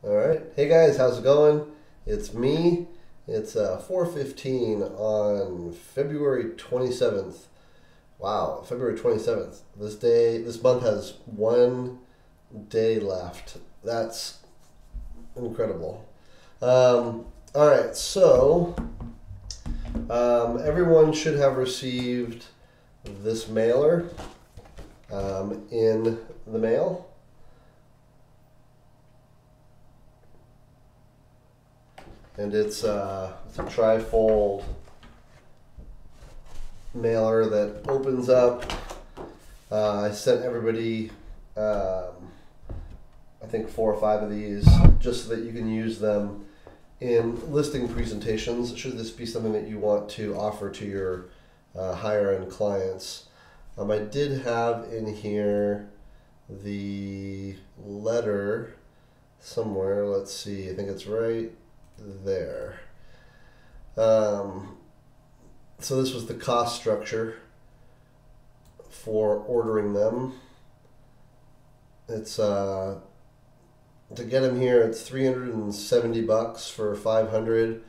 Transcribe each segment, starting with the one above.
All right. Hey guys, how's it going? It's me. It's 4:15 on February 27th. Wow, February 27th. This month has one day left. That's incredible. All right, so everyone should have received this mailer in the mail. And it's a trifold mailer that opens up. I sent everybody, I think 4 or 5 of these, just so that you can use them in listing presentations, should this be something that you want to offer to your higher end clients. I did have in here the letter somewhere. Let's see, I think it's right there. So this was the cost structure for ordering them. It's to get them here, it's $370 for 500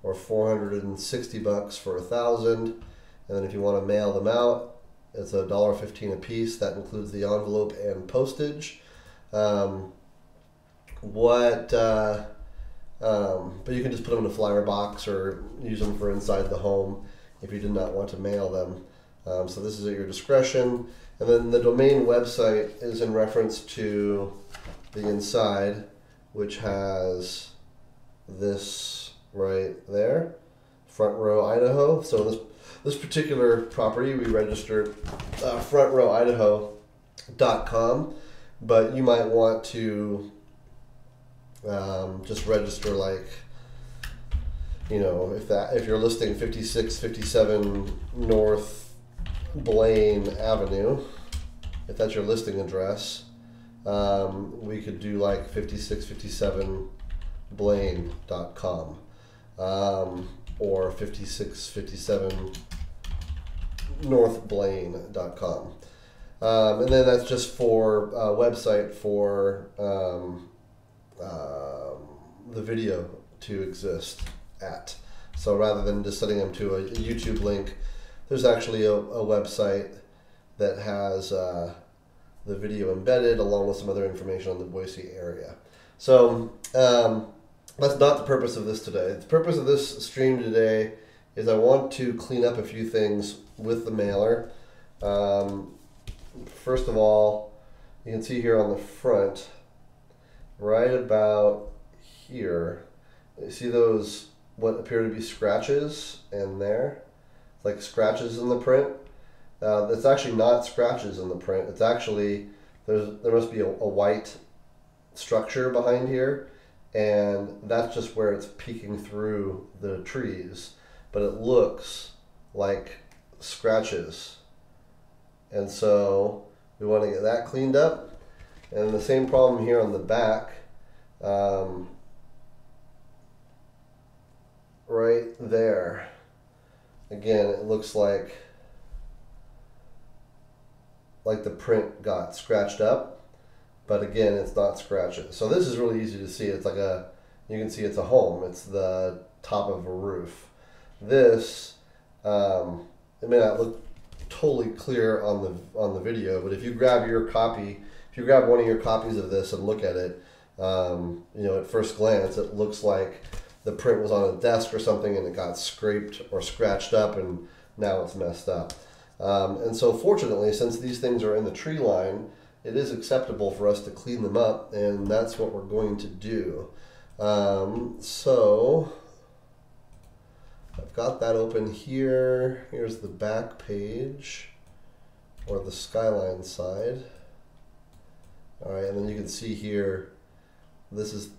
or $460 for 1,000. And then if you want to mail them out, it's $1.15 a piece. That includes the envelope and postage. But you can just put them in a flyer box or use them for inside the home if you did not want to mail them. So this is at your discretion. And then the domain website is in reference to the inside, which has this right there, Front Row, Idaho. So this particular property we registered frontrowidaho.com, but you might want to just register, like, you know, if you're listing 5657 North Blaine Avenue, if that's your listing address, we could do like 5657blaine.com or 5657 northblaine.com. And then that's just for a website for the video to exist at. So rather than just sending them to a YouTube link, there's actually a website that has the video embedded along with some other information on the Boise area. So that's not the purpose of this today. The purpose of this stream today is I want to clean up a few things with the mailer. First of all, you can see here on the front, right about here, you see those what appear to be scratches in there? It's like scratches in the print. It's actually not scratches in the print. It's actually, there must be a white structure behind here, and that's just where it's peeking through the trees, but it looks like scratches. And so we want to get that cleaned up. And the same problem here on the back, right there. Again, it looks like the print got scratched up, but again, it's not scratches. So this is really easy to see. It's like you can see it's a home. It's the top of a roof. This, it may not look totally clear on the video, but if you grab one of your copies of this and look at it, you know, at first glance, it looks like the print was on a desk or something and it got scraped or scratched up and now it's messed up. And so fortunately, since these things are in the tree line, it is acceptable for us to clean them up, and that's what we're going to do. So I've got that open here. Here's the back page, or the skyline side. All right, and then you can see here, these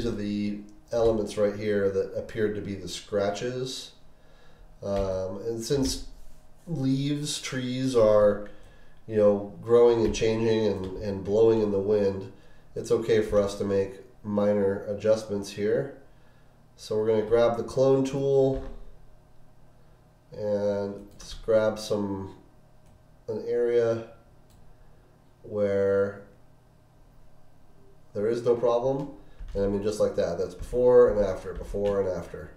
are the elements right here that appeared to be the scratches. And since trees are, you know, growing and changing and blowing in the wind, it's okay for us to make minor adjustments here. So we're going to grab the clone tool and just grab an area where there is no problem. And I mean just like that. That's before and after, before and after,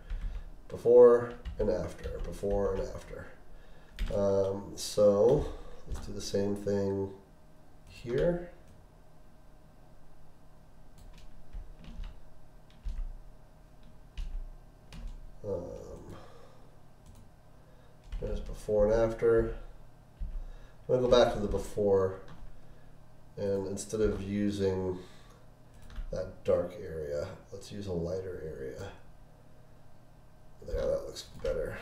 before and after, before and after. So let's do the same thing here. There's before and after. I'm going to go back to the before, and instead of using that dark area, let's use a lighter area. There, that looks better.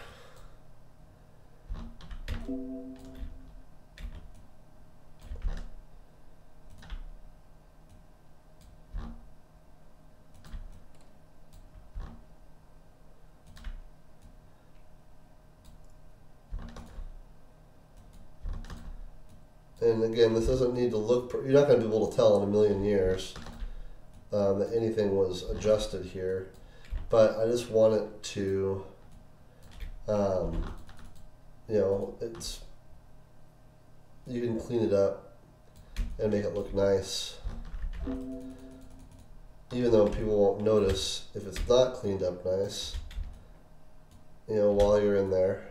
And again, this doesn't need to look, you're not going to be able to tell in a million years that anything was adjusted here. But I just want it to, you know, you can clean it up and make it look nice. Even though people won't notice if it's not cleaned up nice, you know, while you're in there.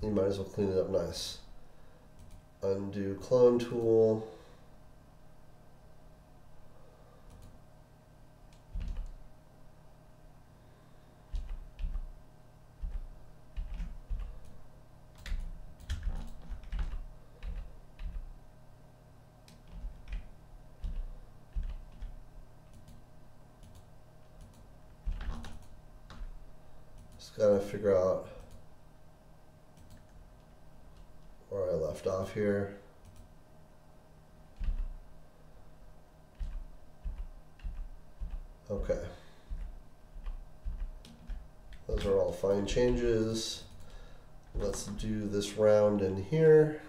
You might as well clean it up nice. Undo clone tool. Just gotta figure out where I left off here. Okay. Those are all fine changes. Let's do this round in here.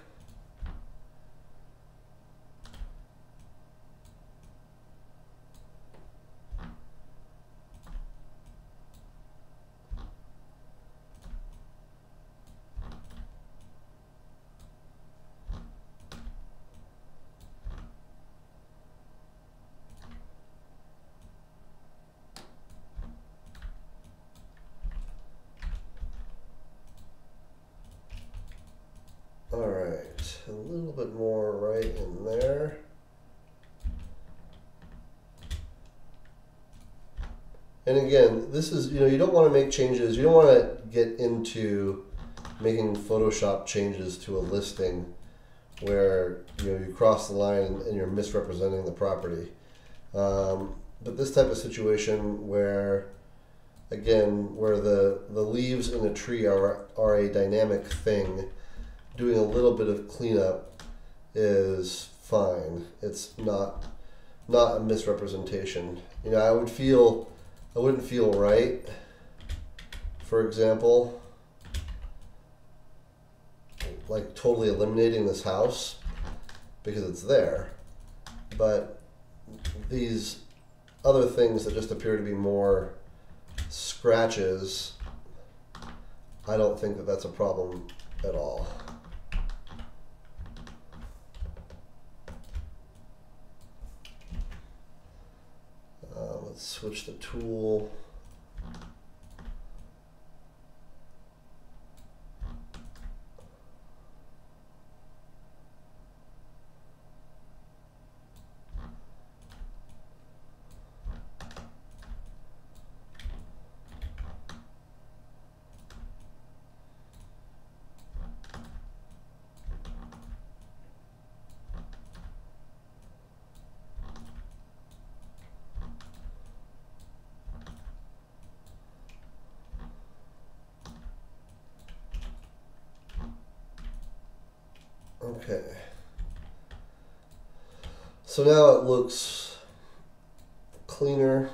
All right, a little bit more right in there. And again, this is, you know, you don't want to make changes. You don't want to get into making Photoshop changes to a listing where, you know, you cross the line and you're misrepresenting the property. But this type of situation where, again, where the leaves in a tree are a dynamic thing, doing a little bit of cleanup is fine. It's not a misrepresentation. You know, I wouldn't feel right, for example, like totally eliminating this house because it's there. But these other things that just appear to be more scratches, I don't think that that's a problem at all. Let's switch the tool. Okay, so now it looks cleaner.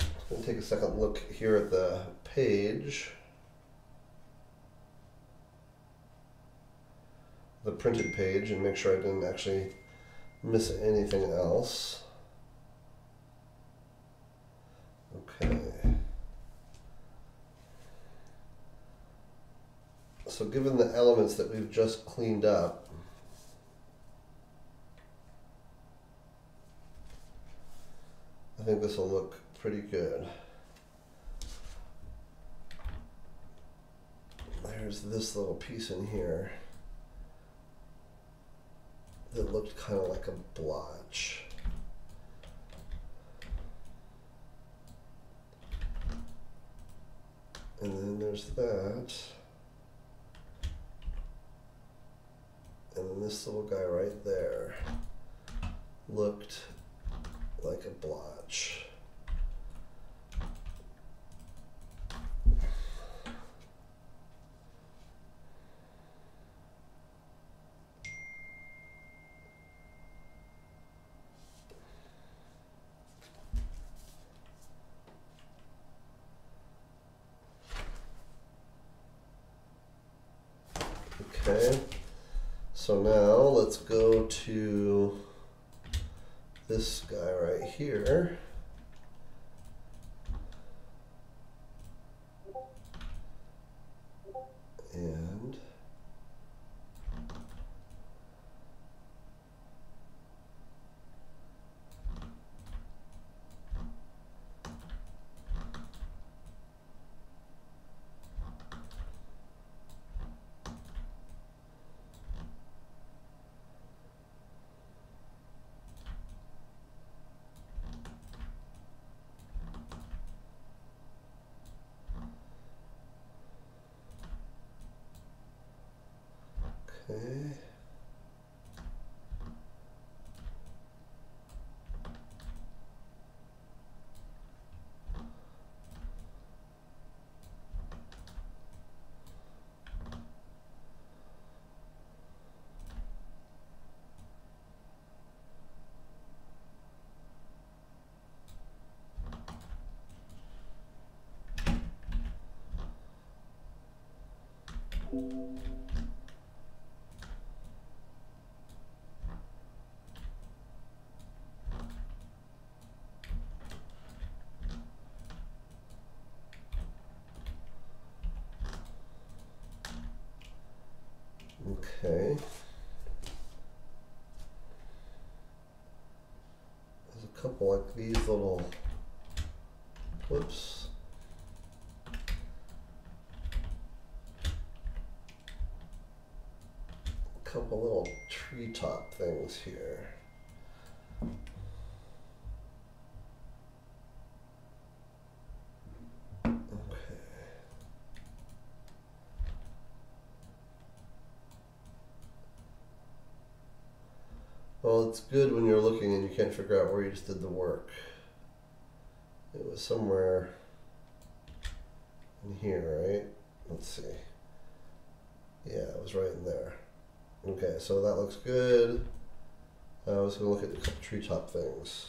I'm going to take a second look here at the page, the printed page, and make sure I didn't actually miss anything else. Okay. So given the elements that we've just cleaned up, think this will look pretty good. There's this little piece in here that looked kind of like a blotch. And then there's that. And then this little guy right there looked like a blotch. Okay, so now let's go to this guy right here. And okay. Okay. There's a couple like these little clips. A couple little treetop things here. Well, it's good when you're looking and you can't figure out where you just did the work. It was somewhere in here, right? Let's see. Yeah, it was right in there. Okay, so that looks good. I was going to look at a couple treetop things.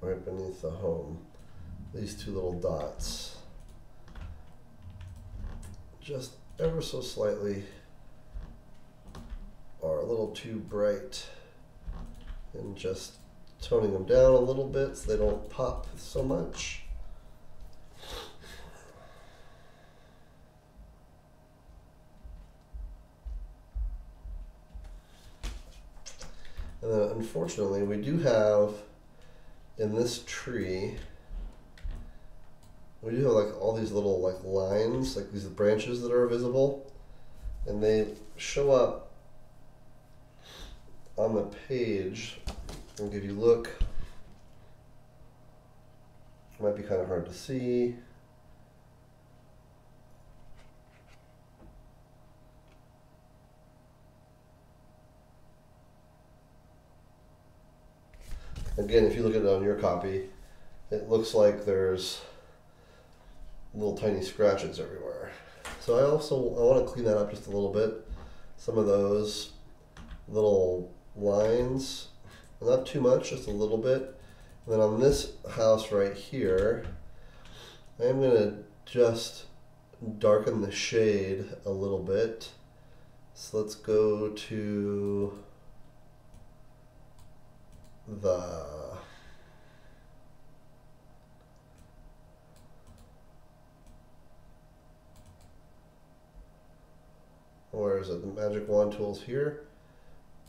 Right beneath the home. These two little dots. Just ever so slightly are a little too bright, and just toning them down a little bit so they don't pop so much. And then unfortunately we do have in this tree, we do have like all these little like lines, like these branches that are visible, and they show up on the page. And if you look, it might be kind of hard to see. Again, if you look at it on your copy, it looks like there's little tiny scratches everywhere. So I want to clean that up just a little bit. Some of those little lines, not too much, just a little bit. And then on this house right here, I'm going to just darken the shade a little bit. So let's go to is it? The magic wand tool's here.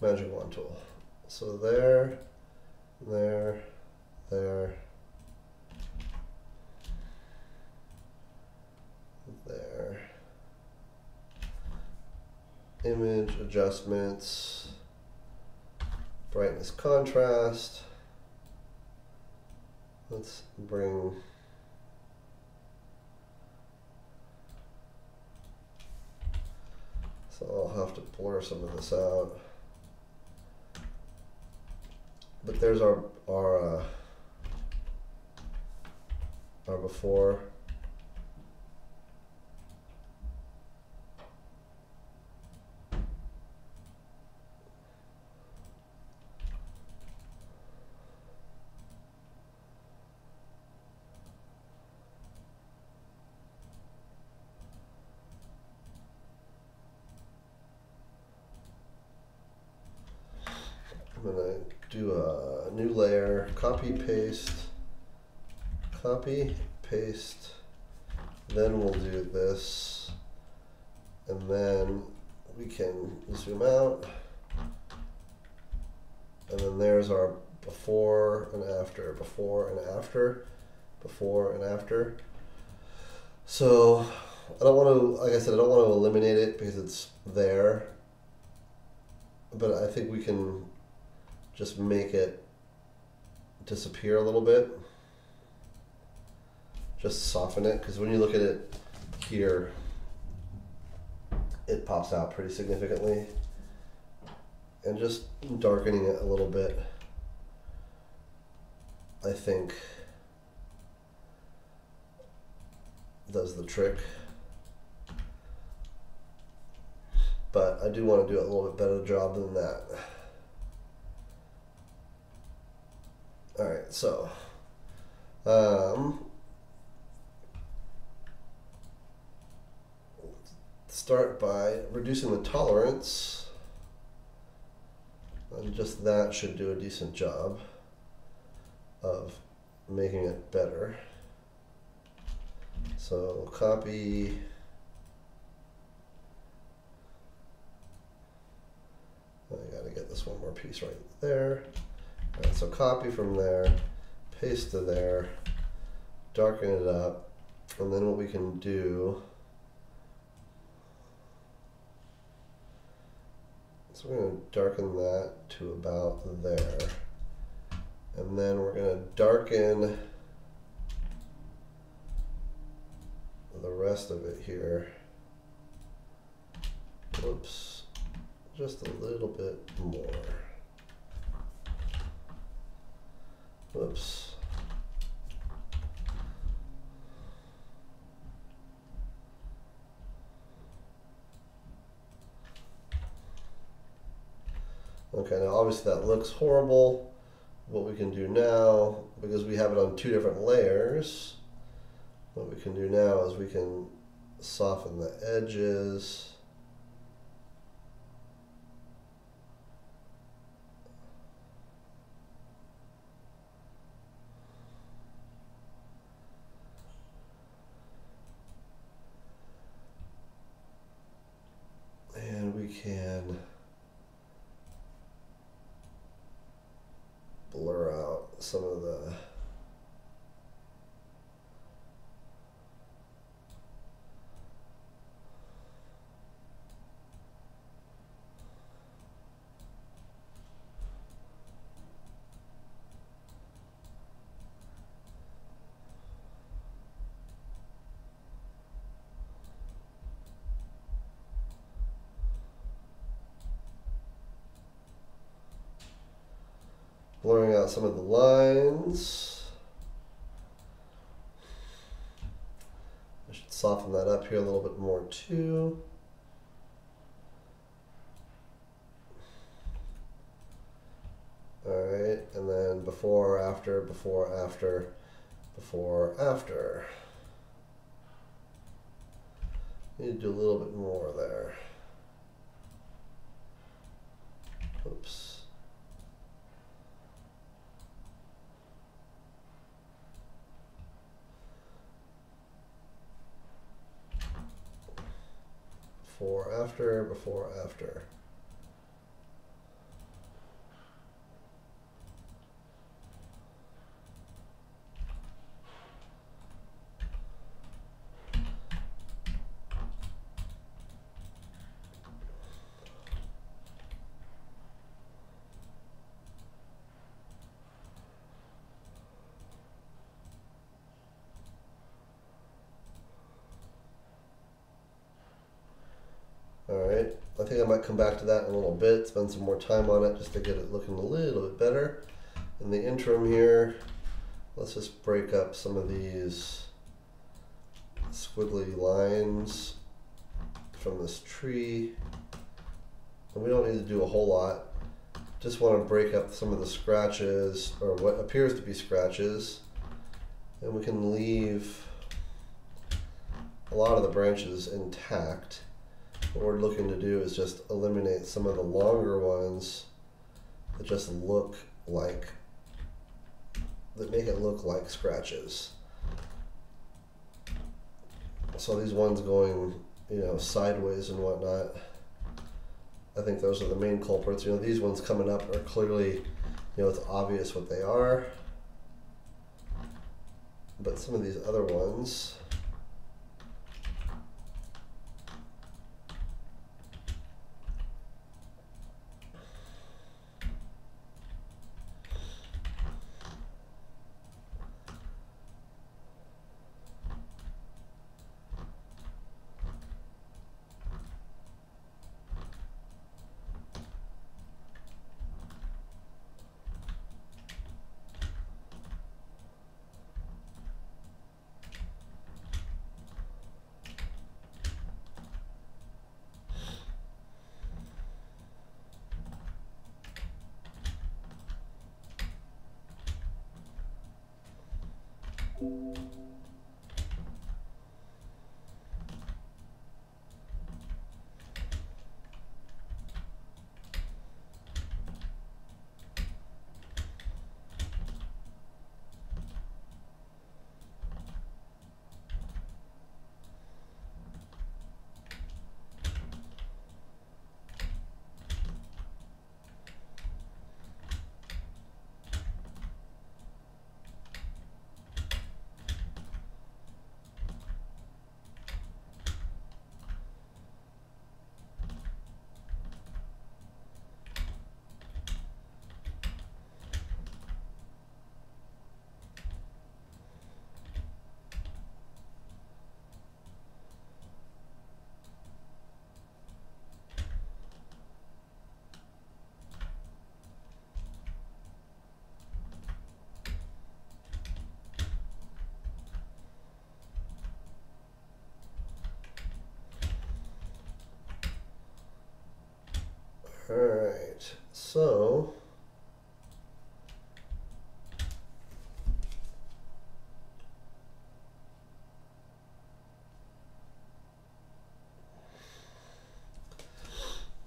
Magic wand tool. So there, there, there, there. Image adjustments, brightness contrast. Let's bring so I'll have to blur some of this out. But there's our before. I'm gonna do a new layer, copy, paste, then we'll do this, and then we can zoom out, and then there's our before and after, before and after, before and after. So I don't want to, like I said, I don't want to eliminate it because it's there, but I think we can just make it disappear a little bit. Just soften it, because when you look at it here, it pops out pretty significantly. And just darkening it a little bit, I think, does the trick. But I do want to do a little bit better job than that. Alright, so start by reducing the tolerance, and just that should do a decent job of making it better. So copy, I gotta get this one more piece right there. Alright, so copy from there, paste to there, darken it up, and then what we can do, so we're going to darken that to about there, and then we're going to darken the rest of it here. Whoops, just a little bit more. Whoops. Okay, now obviously that looks horrible. What we can do now, because we have it on two different layers, what we can do now is we can soften the edges. And we can blur out some of the blurring out some of the lines. I should soften that up here a little bit more too. Alright, and then before, after, before, after, before, after. Need to do a little bit more there. Oops. before, after, before, after. Alright, I think I might come back to that in a little bit, spend some more time on it just to get it looking a little bit better. In the interim here, let's just break up some of these squiggly lines from this tree. And we don't need to do a whole lot. Just want to break up some of the scratches, or what appears to be scratches. And we can leave a lot of the branches intact. What we're looking to do is just eliminate some of the longer ones that just look like, that make it look like scratches. So these ones going, you know, sideways and whatnot, I think those are the main culprits. You know, these ones coming up are clearly, you know, it's obvious what they are. But some of these other ones, alright, so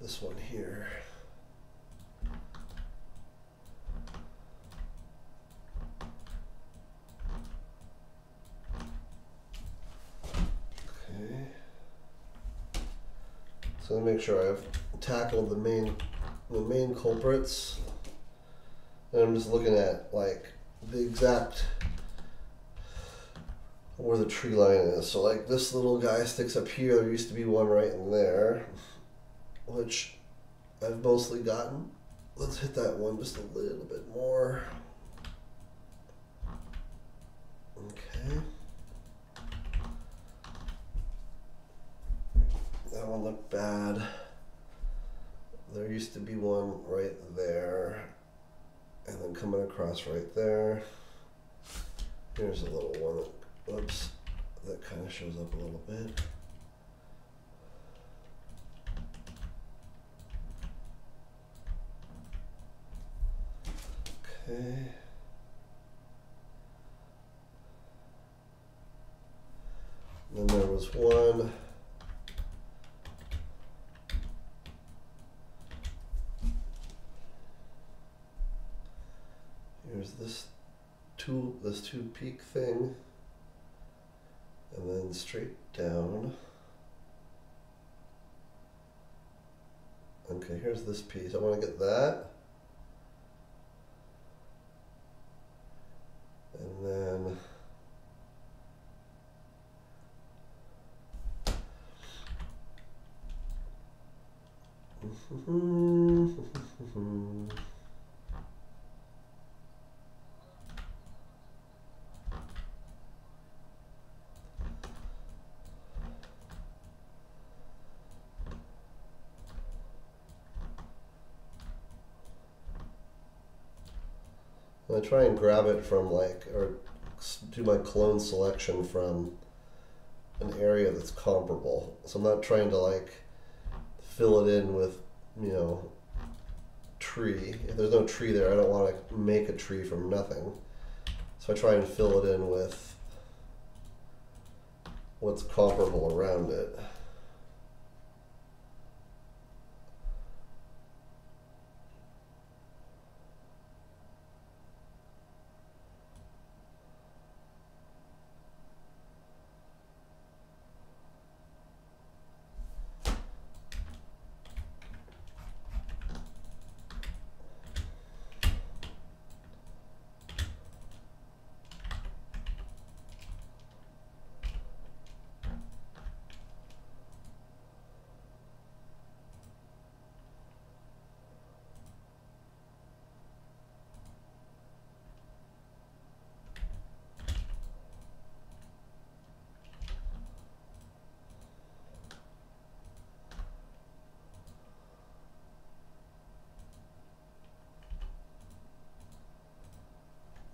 this one here. Okay. So let me make sure I've tackled the main culprits. And I'm just looking at like the exact where the tree line is. So like this little guy sticks up here. There used to be one right in there, which I've mostly gotten. Let's hit that one just a little bit more. Okay. That one looked bad. There used to be one right there, and then coming across right there. Here's a little one that, oops, that kind of shows up a little bit. Okay. Then there was one. Here's this two peak thing, and then straight down. Okay, here's this piece. I want to get that. And then I try and grab it from like, or do my clone selection from an area that's comparable. So I'm not trying to like fill it in with, you know, tree. If there's no tree there, I don't want to make a tree from nothing. So I try and fill it in with what's comparable around it.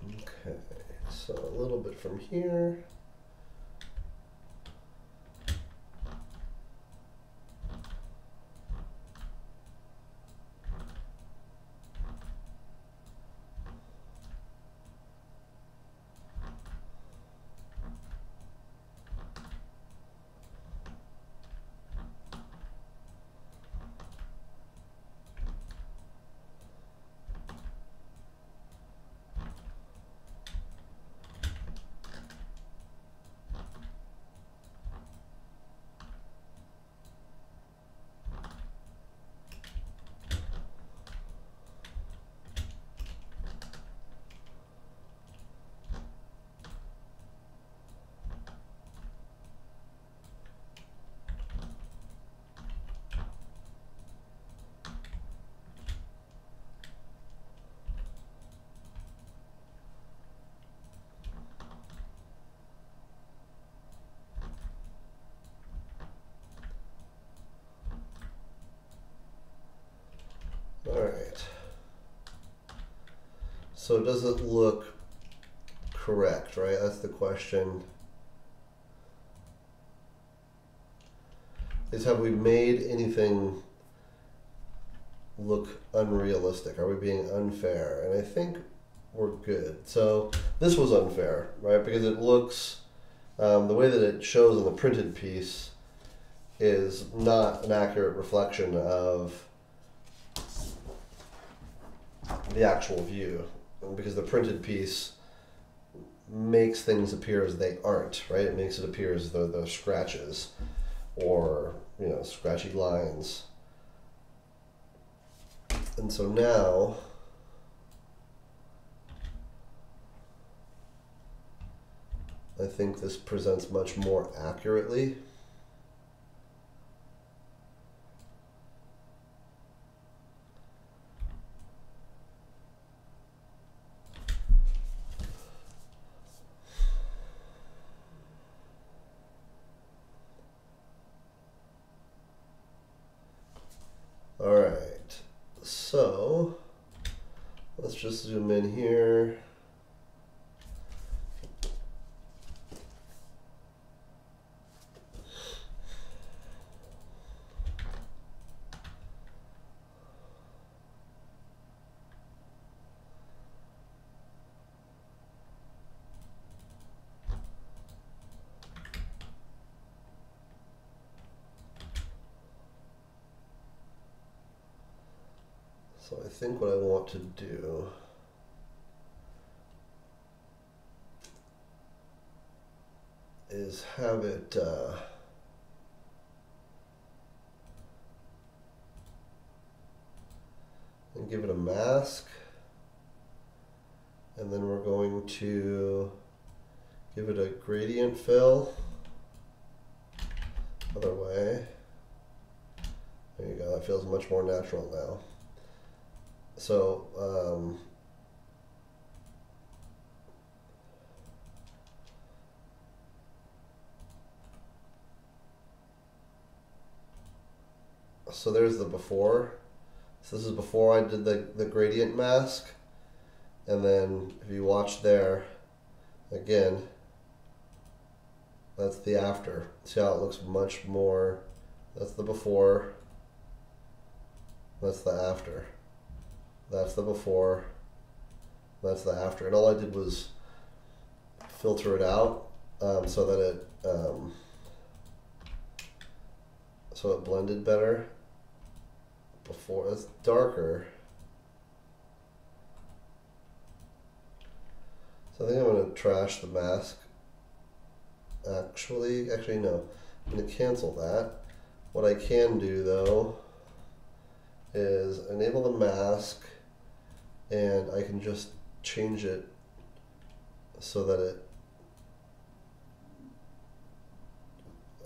Okay, so a little bit from here. All right. So does it look correct, right? That's the question. Is have we made anything look unrealistic? Are we being unfair? And I think we're good. So this was unfair, right? Because it looks, the way that it shows on the printed piece is not an accurate reflection of the actual view, because the printed piece makes things appear as they aren't, right? It makes it appear as though they're scratches or, you know, scratchy lines. And so now I think this presents much more accurately. All right, so let's just zoom in here. So I think what I want to do is have it and give it a mask. And then we're going to give it a gradient fill. Other way. There you go, that feels much more natural now. So, so there's the before. So this is before I did the gradient mask. And then if you watch there, again, that's the after. See how it looks much more, that's the before, that's the after. That's the before, that's the after. And all I did was filter it out so that it so it blended better. Before it's darker. So I think I'm going to trash the mask. Actually no. I'm going to cancel that. What I can do though is enable the mask, and I can just change it so that it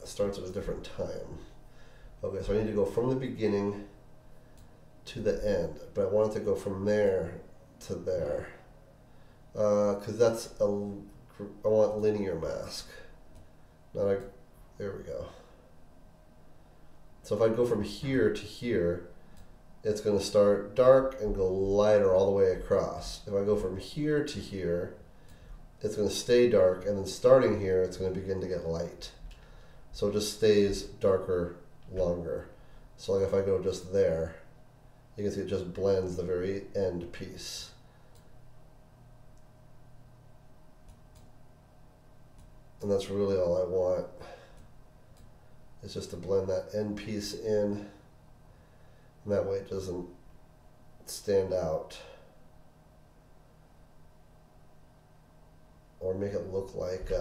starts at a different time. Okay, so I need to go from the beginning to the end, but I want it to go from there to there. Because that's I want linear mask, not a, there we go. So if I go from here to here, it's going to start dark and go lighter all the way across. If I go from here to here, it's going to stay dark, and then starting here, it's going to begin to get light. So it just stays darker longer. So like if I go just there, you can see it just blends the very end piece. And that's really all I want, is just to blend that end piece in, and that way it doesn't stand out or make it look like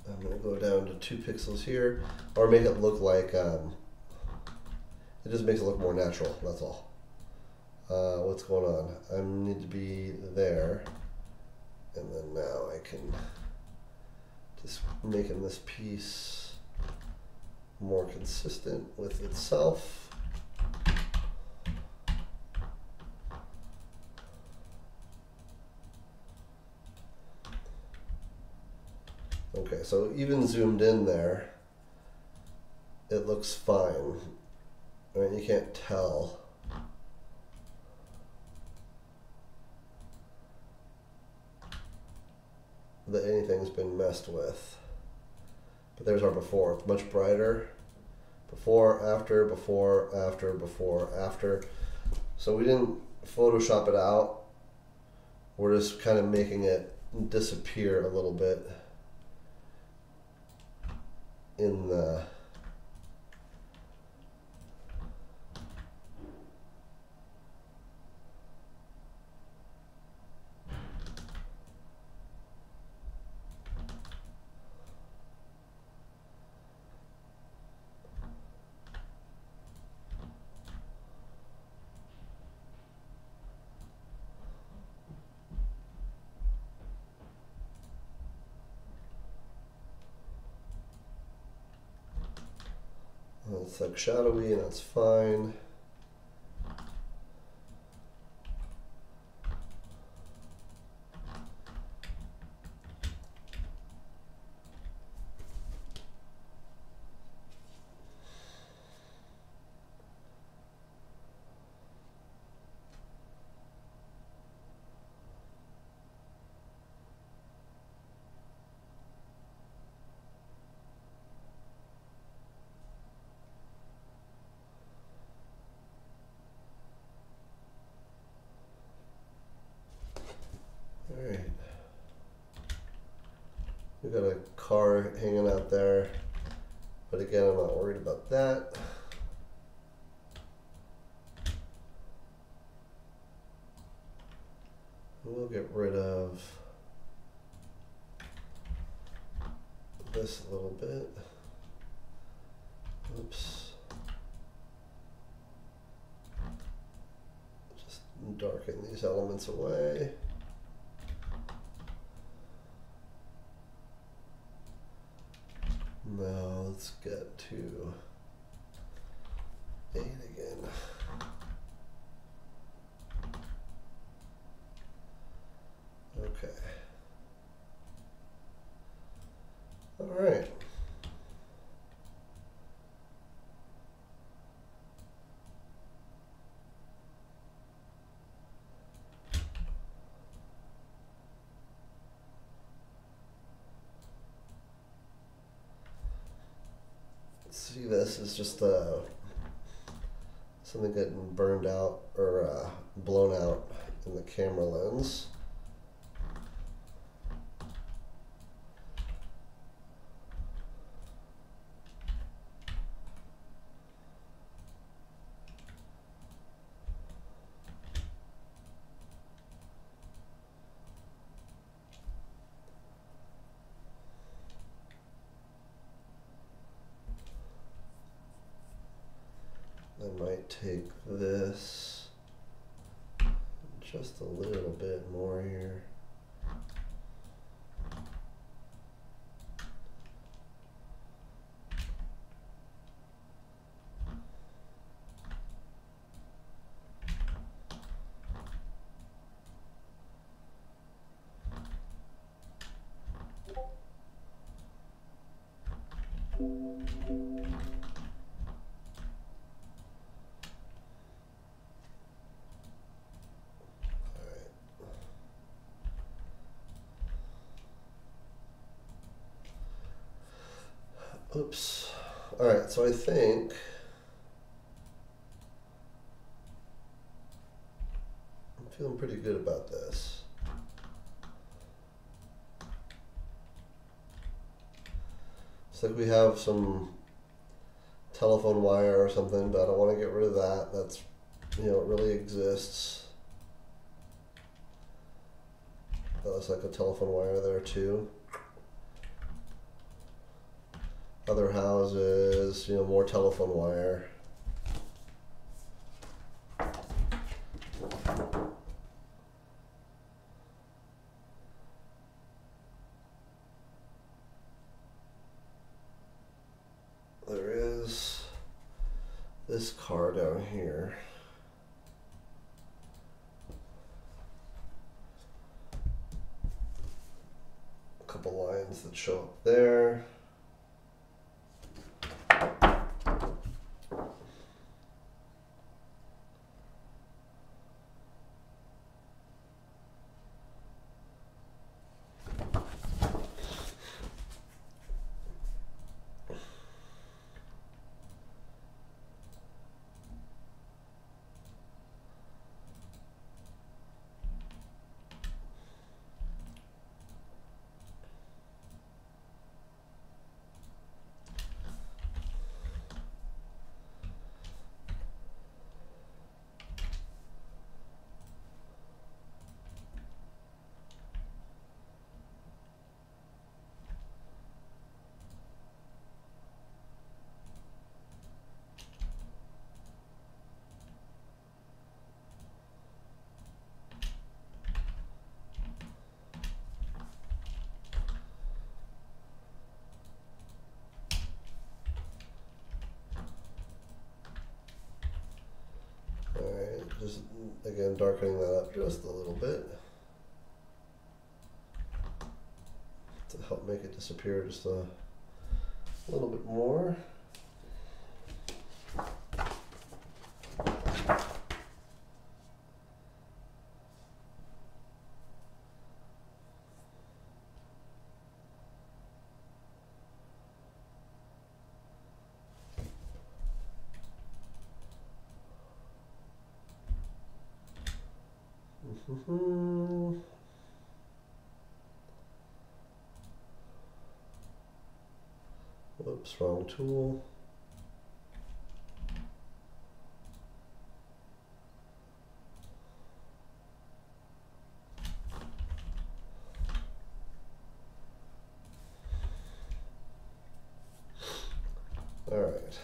I'm going to go down to 2 pixels here, or make it look like it just makes it look more natural, that's all. What's going on? I need to be there, and then now I can just making this piece more consistent with itself. Okay, so even zoomed in there, it looks fine. I mean, you can't tell. That anything's been messed with. But there's our before. It's much brighter. Before, after, before, after, before, after. So we didn't Photoshop it out. We're just kind of making it disappear a little bit in the it's like shadowy, and that's fine. Alright. We got a car hanging out there, but again, I'm not worried about that. We'll get rid of this a little bit. Oops. Just darken these elements away. Now let's get to 8 again. Okay. All right. See, this is just something getting burned out or blown out in the camera lens. I might take this just a little bit more here. Oops. All right, so I think I'm feeling pretty good about this. It's like we have some telephone wire or something, but I don't want to get rid of that. That's, you know, it really exists. That looks like a telephone wire there too. Other houses, you know, more telephone wire. There is this car down here. A couple lines that show up there. Just again darkening that up just a little bit to help make it disappear just a little bit more. Whoops, wrong tool. All right.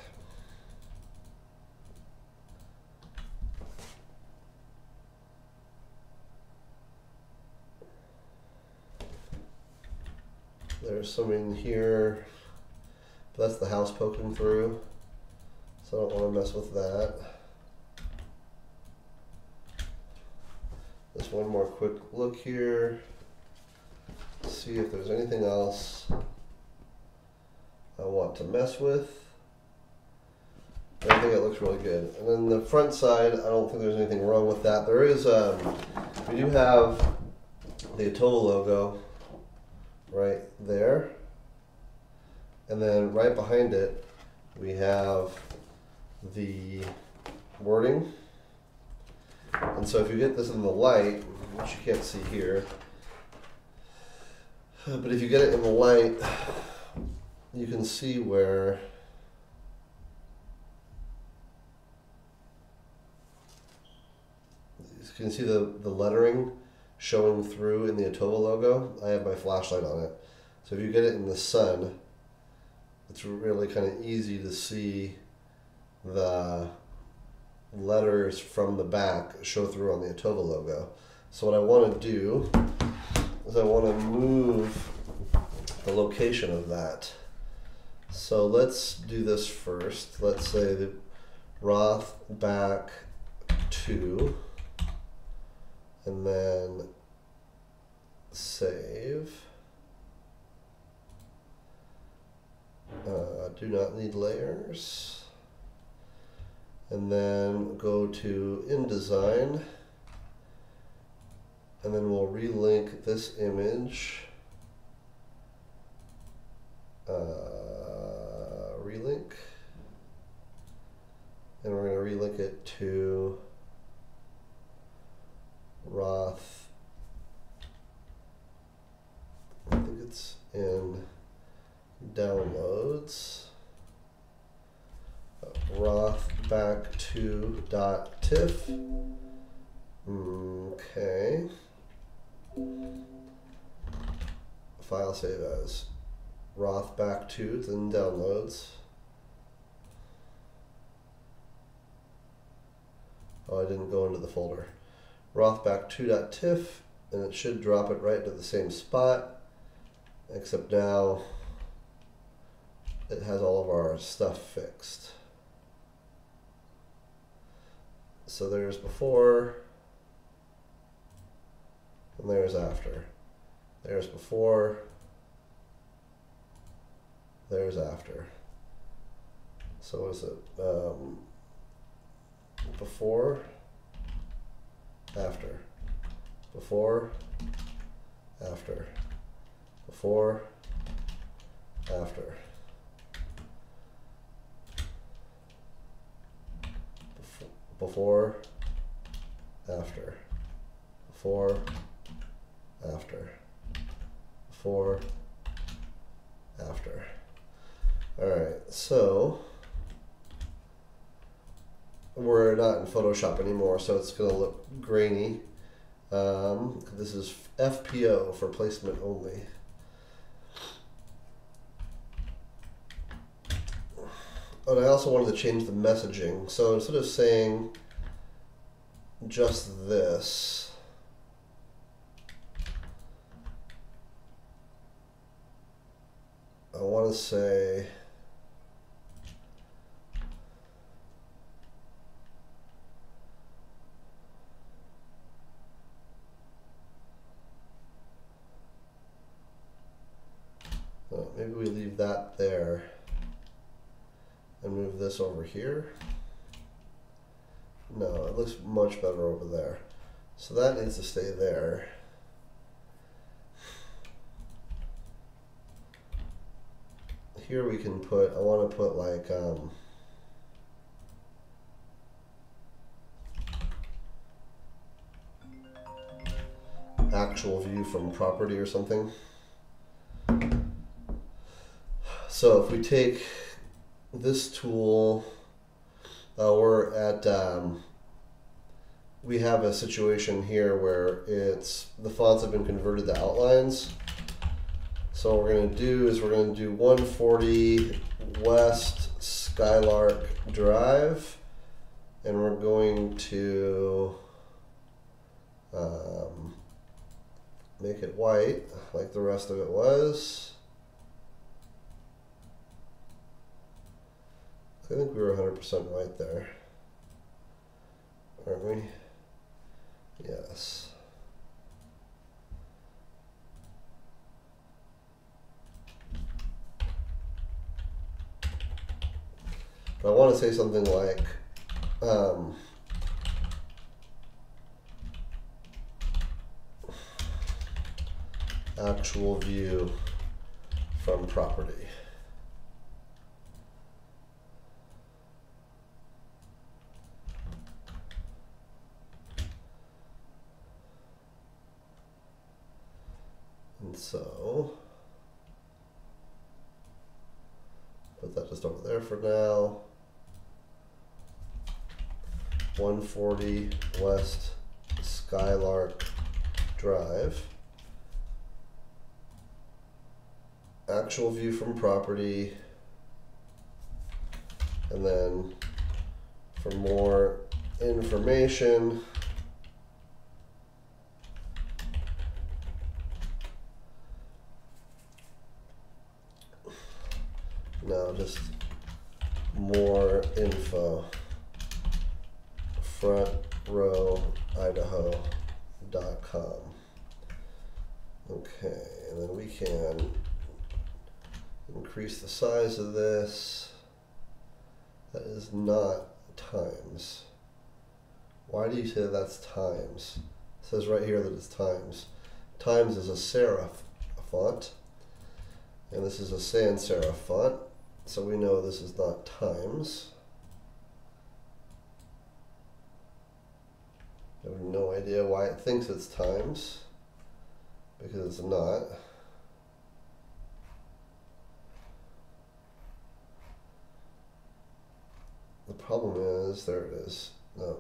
there's some in here. That's the house poking through, so I don't want to mess with that. Just one more quick look here. See if there's anything else I want to mess with. I think it looks really good. And then the front side, I don't think there's anything wrong with that. There is, we do have the Atoll logo right there. And then right behind it, we have the wording. And so if you get this in the light, which you can't see here, but if you get it in the light, you can see where you can see the lettering showing through in the Atoll logo. I have my flashlight on it. So if you get it in the sun, it's really kind of easy to see the letters from the back show through on the Atoll logo. So what I want to do is I want to move the location of that. So let's do this first. Let's say the Roth back 2, and then save. Do not need layers. And then go to InDesign, and then we'll relink this image. Relink, and we're going to relink it to Roth. I think it's in downloads. Roth back to .tiff. Okay. File save as Roth back to, it's in downloads. Oh, I didn't go into the folder. Roth back to .tiff, and it should drop it right to the same spot, except now it has all of our stuff fixed. So there's before, and there's after. There's before, there's after. So what is it? Before, after. Before, after. Before, after. Before, after. Before, after. Before, after. All right, so we're not in Photoshop anymore, so it's going to look grainy. This is FPO, for placement only. But I also wanted to change the messaging. So instead of saying just this, I want to say maybe we leave that there and move this over here. No, it looks much better over there. So that needs to stay there. Here we can put, I want to put like actual view from property or something. So if we take this tool, we're at, we have a situation here where the fonts have been converted to outlines. So what we're going to do is we're going to do 140 West Skylark Drive, and we're going to make it white like the rest of it was. I think we were 100% right there, aren't we? Yes. But I want to say something like, actual view from property. And so, put that just over there for now. 140 West Skylark Drive. Actual view from property. And then for more information, no, just more info. frontrowidaho.com. Okay, and then we can increase the size of this. That is not times. Why do you say that's times? It says right here that it's times. Times is a serif font, and this is a sans serif font, so we know this is not times. I have no idea why it thinks it's times, because it's not. The problem is, there it is. No.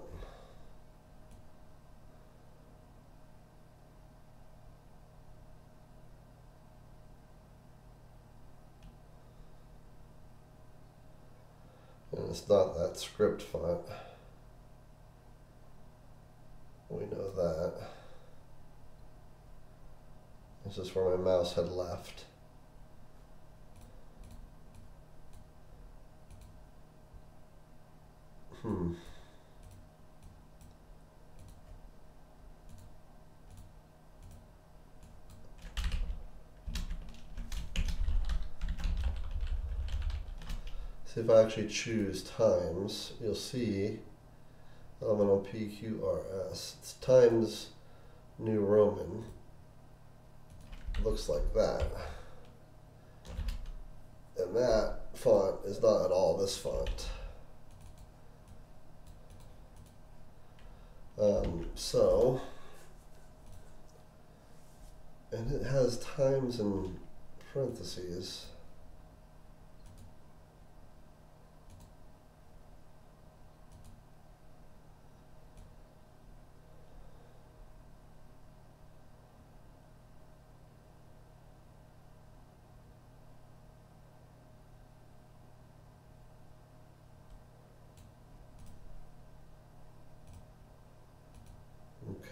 And it's not that script font. We know that. This is where my mouse had left. See, if I actually choose times, you'll see elemental PQRS. It's Times New Roman. Looks like that. And that font is not at all this font. And it has times in parentheses.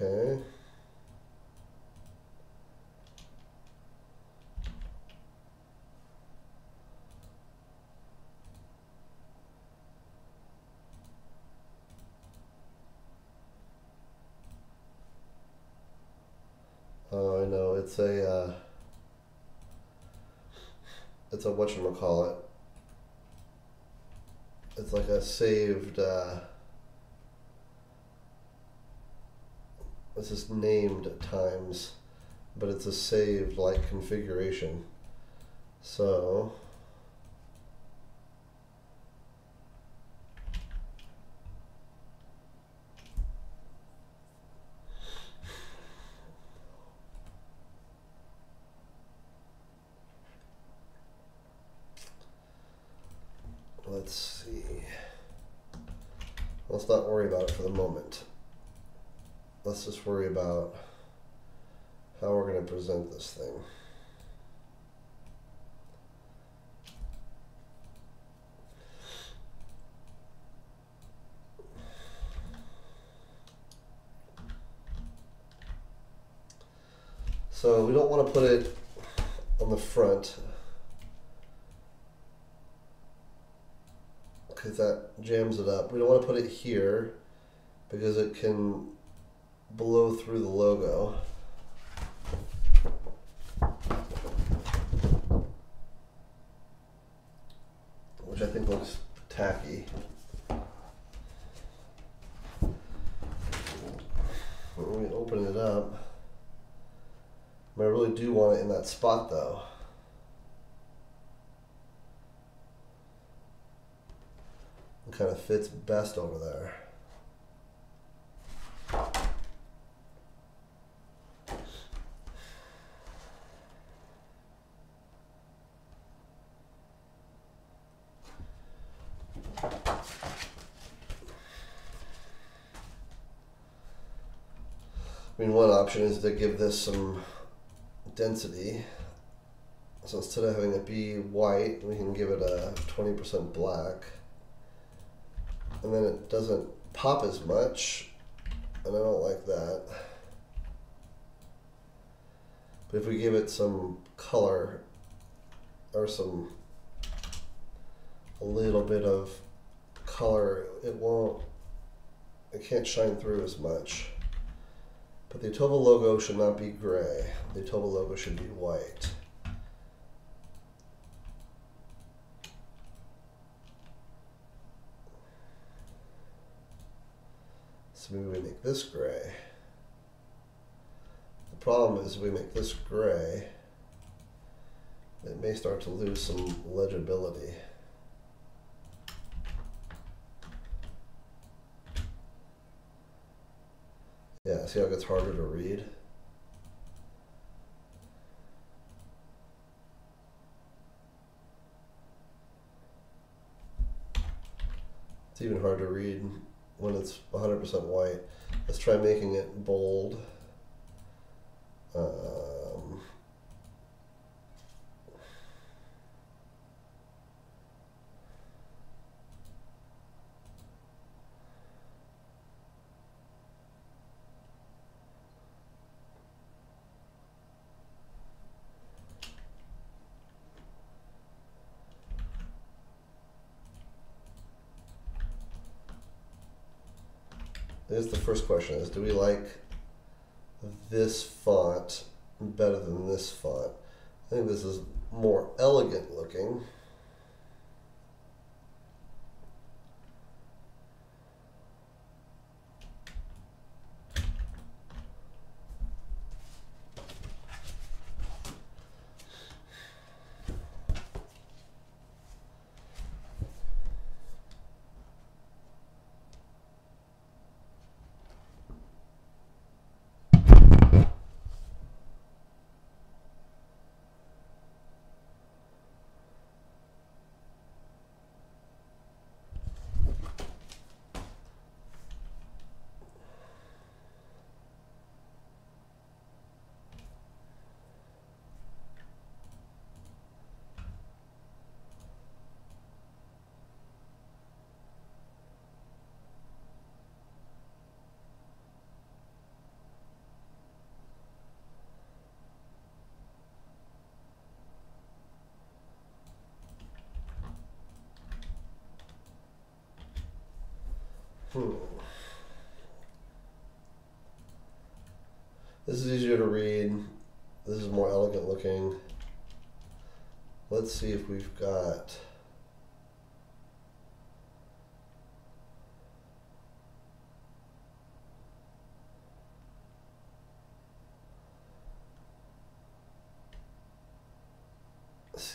Okay. Oh, I know. It's a whatchamacallit. It's like a saved, it's just named times, but it's a saved like configuration. So let's see. Let's not worry about it for the moment. Let's just worry about how we're going to present this thing. So we don't want to put it on the front, because that jams it up. We don't want to put it here because it can blow through the logo. Which I think looks tacky. When we open it up, I really do want it in that spot though. It kind of fits best over there. I mean, one option is to give this some density. So instead of having it be white, we can give it a 20% black. And then it doesn't pop as much, and I don't like that. But if we give it some color, or a little bit of color, it can't shine through as much. But the Atova logo should not be gray. The Atova logo should be white. So maybe we make this gray. The problem is if we make this gray, it may start to lose some legibility. Yeah, see how it gets harder to read? It's even hard to read when it's 100% white. Let's try making it bold. Here's the first question is, do we like this font better than this font? I think this is more elegant looking. This is easier to read. This is more elegant looking. Let's see if we've got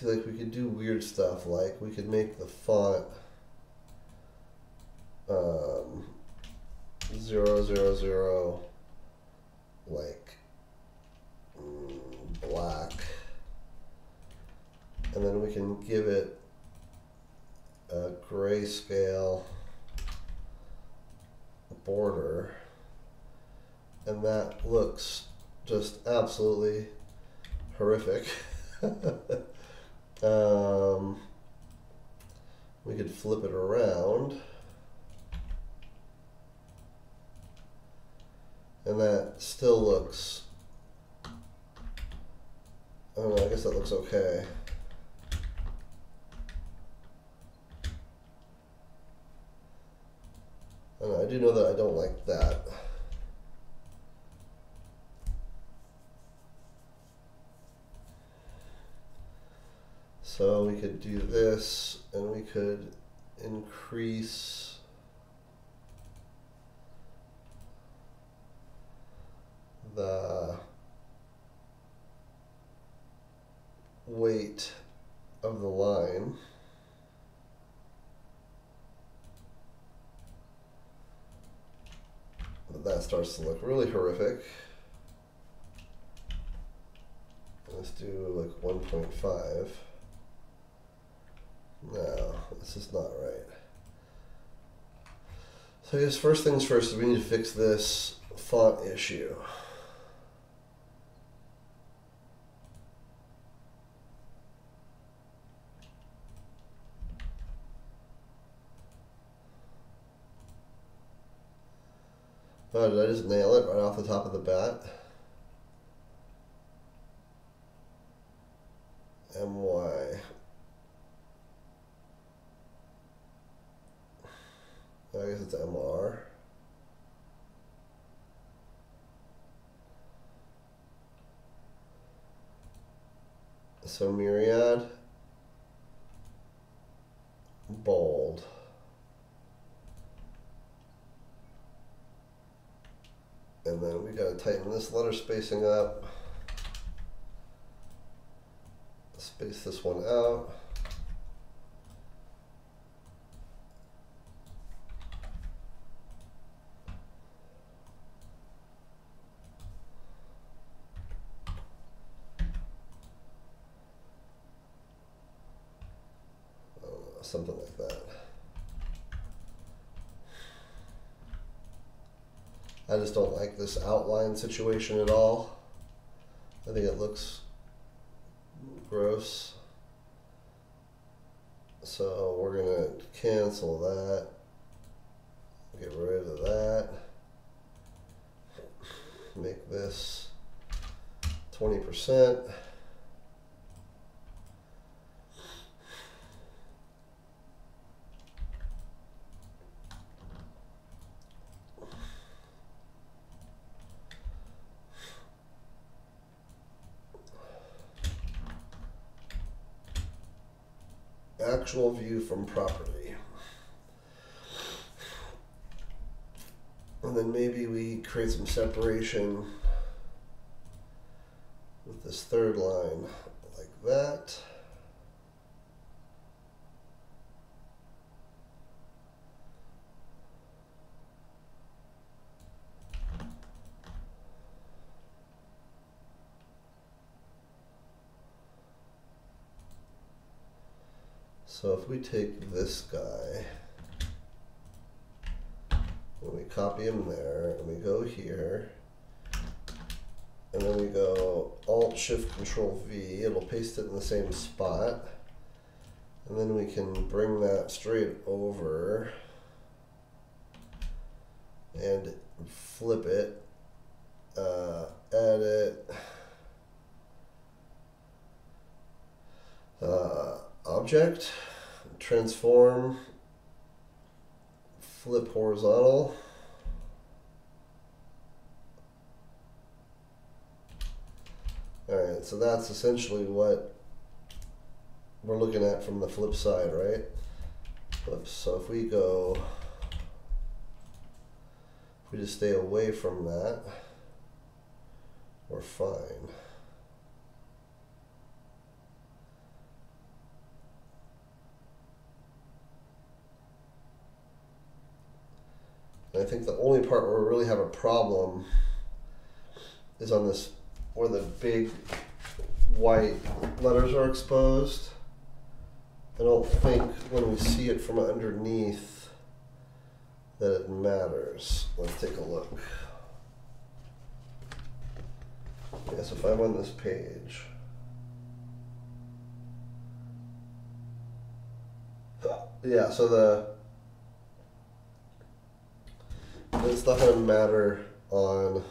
like we could do weird stuff, like we could make the font 000 like black, and then we can give it a grayscale border, and that looks just absolutely horrific. We could flip it around, and that still looks, I don't know, I guess that looks okay. And I do know that I don't like that. So we could do this, and we could increase the weight of the line. But that starts to look really horrific. Let's do like 1.5. No, this is not right. So I guess first things first is we need to fix this font issue. Oh, did I just nail it right off the top of the bat? MY. I guess it's MR. So myriad, bold. And then we gotta tighten this letter spacing up. Space this one out. Something like that. I just don't like this outline situation at all. I think it looks gross. So we're gonna cancel that. Get rid of that. Make this 20%. Actual view from property. And then maybe we create some separation with this third line like that. So if we take this guy and we copy him there and we go here and then we go Alt Shift Control V, it'll paste it in the same spot, and then we can bring that straight over and flip it, edit, object, transform, flip horizontal. Alright, so that's essentially what we're looking at from the flip side, right? Flip. So if we go, if we just stay away from that, we're fine. And I think the only part where we really have a problem is on this, where the big white letters are exposed. I don't think when we see it from underneath that it matters. Let's take a look. Yeah, so if I'm on this page, yeah, so it's not going to matter on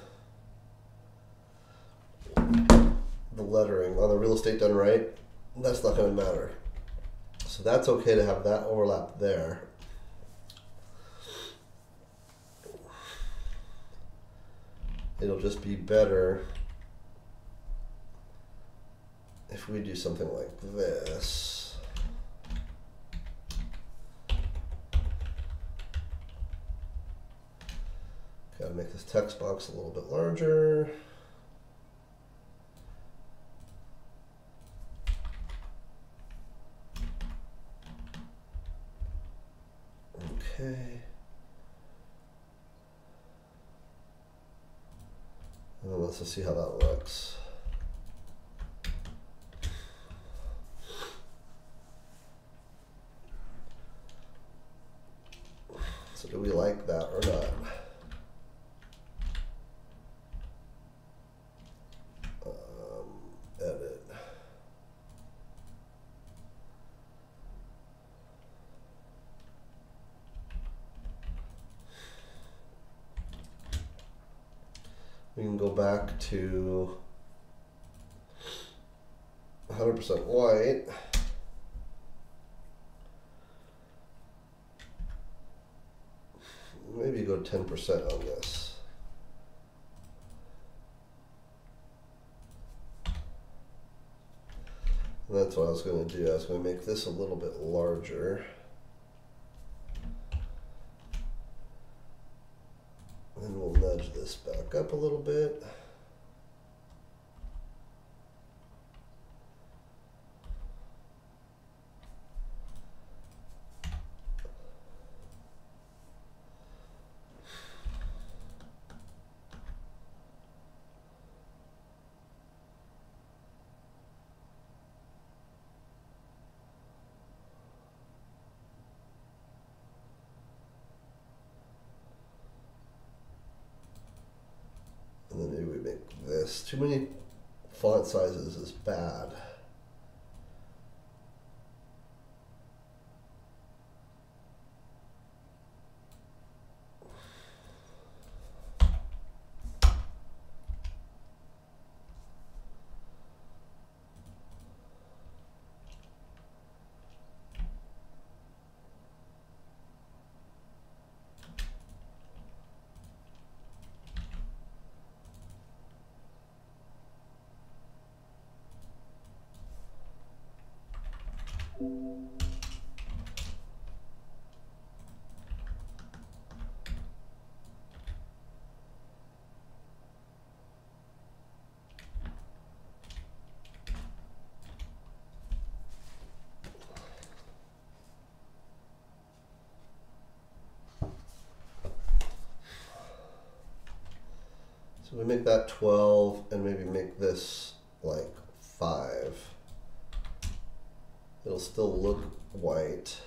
the lettering, on the real estate done right. That's not going to matter. So that's okay to have that overlap there. it'll just be better if we do something like this. Gotta make this text box a little bit larger. Okay. And let's just see how that looks. So do we like that or not? Edit. We can go back to 100% white. Maybe go 10% on this. And that's what I was going to do. I was going to make this a little bit larger. And we'll nudge this back up a little bit. And then maybe we make this. Too many font sizes is bad. So we make that 12 and maybe make this like 5. It'll still look white.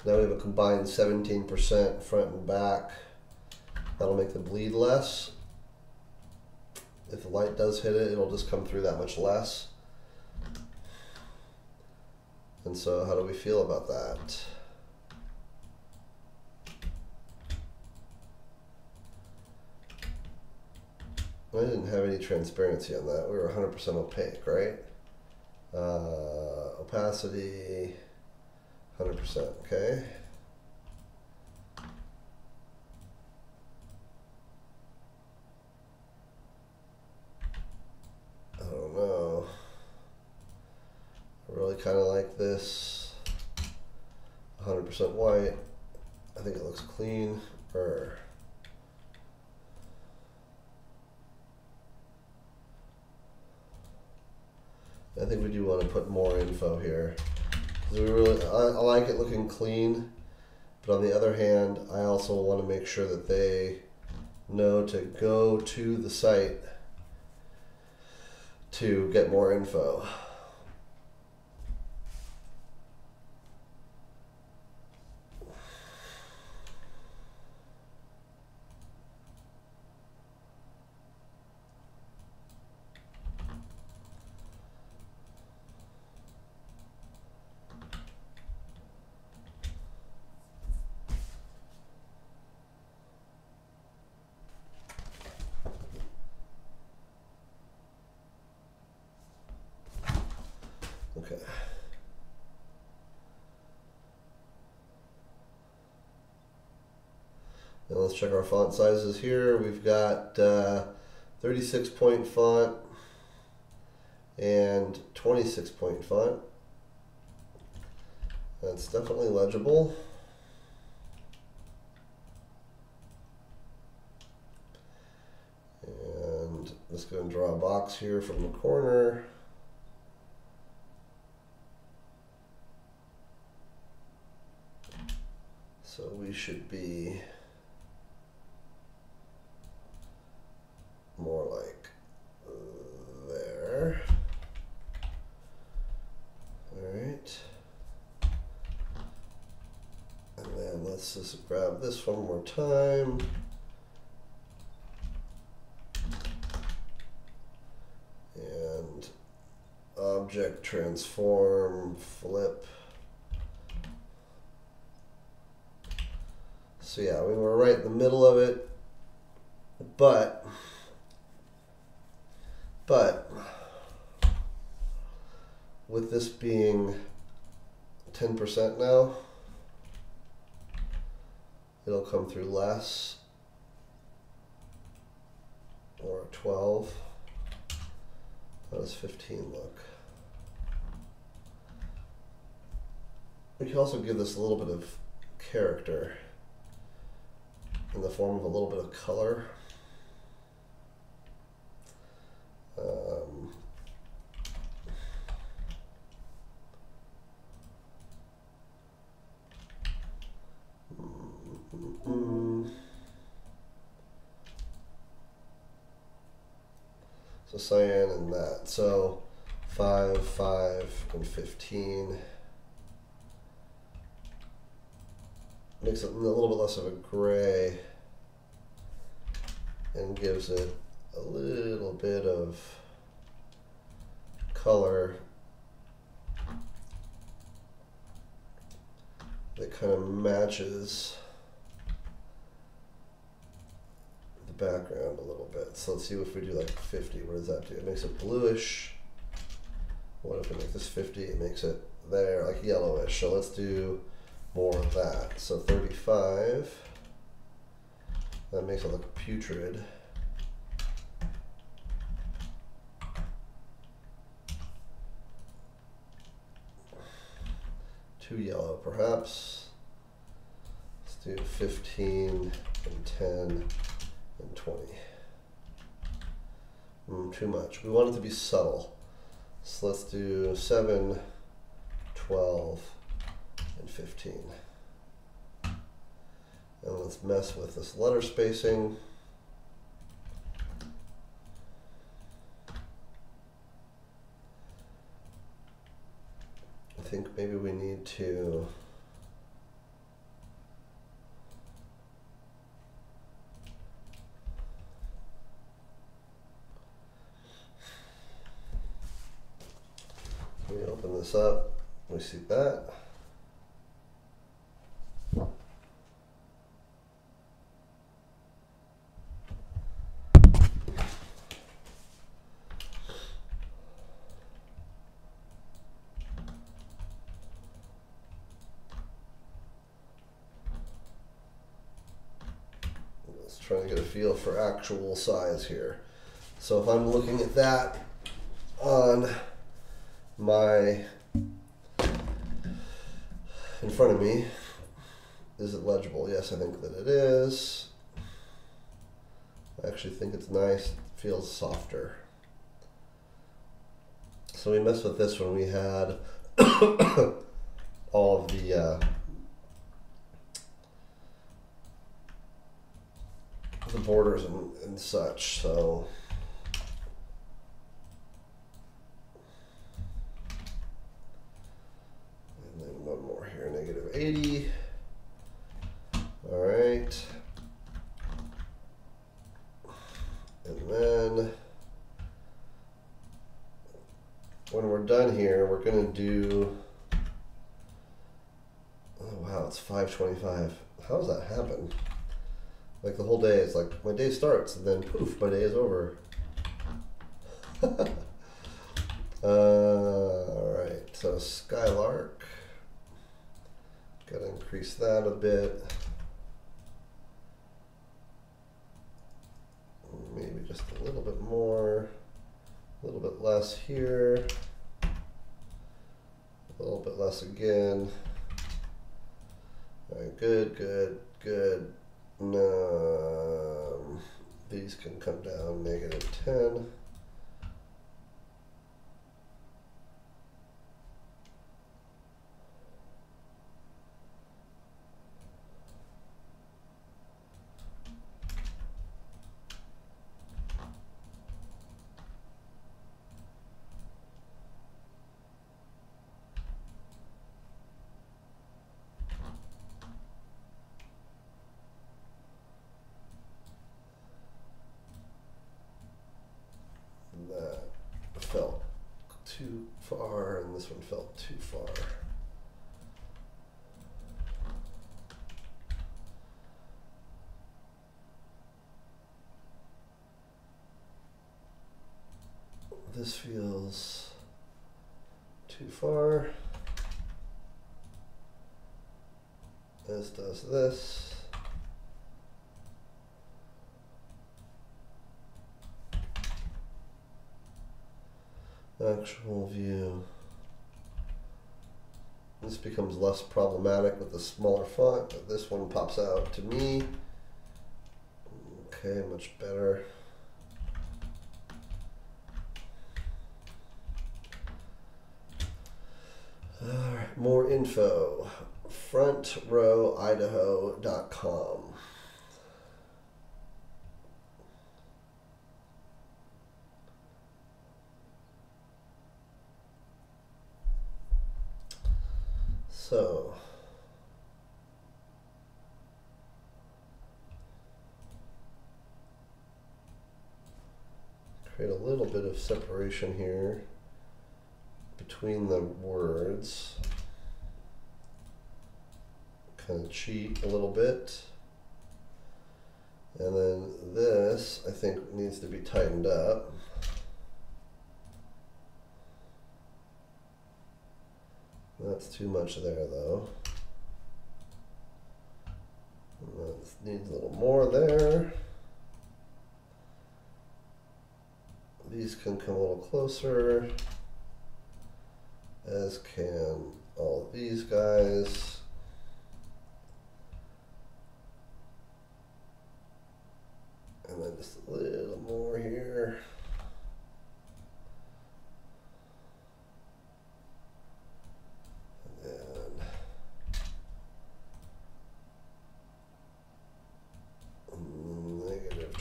Now we have a combined 17% front and back. That'll make the bleed less. If the light does hit it, it'll just come through that much less. And so how do we feel about that? I didn't have any transparency on that. We were 100% opaque, right? Opacity, 100%, okay? I don't know. I really kind of like this 100% white. I think it looks clean. I think we do want to put more info here. I like it looking clean, but on the other hand, I also want to make sure that they know to go to the site to get more info. Okay. And let's check our font sizes here. We've got 36 point font and 26 point font. That's definitely legible. And let's go and draw a box here from the corner. So we should be more like there. All right. And then let's just grab this one more time. And object transform, flip. So yeah, we were right in the middle of it, but with this being 10% now, it'll come through less, or 12. How does 15 look? We can also give this a little bit of character in the form of a little bit of color. So cyan and that. So 5, 5, and 15. Makes it a little bit less of a gray and gives it a little bit of color that kind of matches the background a little bit. So let's see if we do like 50. What does that do? It makes it bluish. What if we make this 50? It makes it there, like yellowish. So let's do more of that. So 35. That makes it look putrid. Too yellow, perhaps. Let's do 15 and 10 and 20. Too much. We want it to be subtle. So let's do 7, 12, and 15. And let's mess with this letter spacing. I think maybe we need to let me open this up. We see that. Trying to get a feel for actual size here. So if I'm looking at that on my in front of me, is it legible? Yes, I think that it is. I actually think it's nice. It feels softer. So we messed with this when we had all of the borders and such. So and then one more here, -80. All right, and then when we're done here, we're gonna do, oh wow, it's 5:25. How does that happen? Like the whole day, it's like my day starts and then poof, my day is over. All right, so Skylark, gotta increase that a bit. just a little bit more, a little bit less here, a little bit less again. All right, good, good, good. These can come down -10. That felt too far, and this one felt too far. This feels too far, as does this. Actual view. This becomes less problematic with the smaller font, but this one pops out to me. Okay, much better. All right, more info. frontrowidaho.com. So, create a little bit of separation here between the words. Kind of cheat a little bit. And then this, I think, needs to be tightened up. That's too much there, though. That needs a little more there. These can come a little closer, as can all of these guys. And then just a little more here.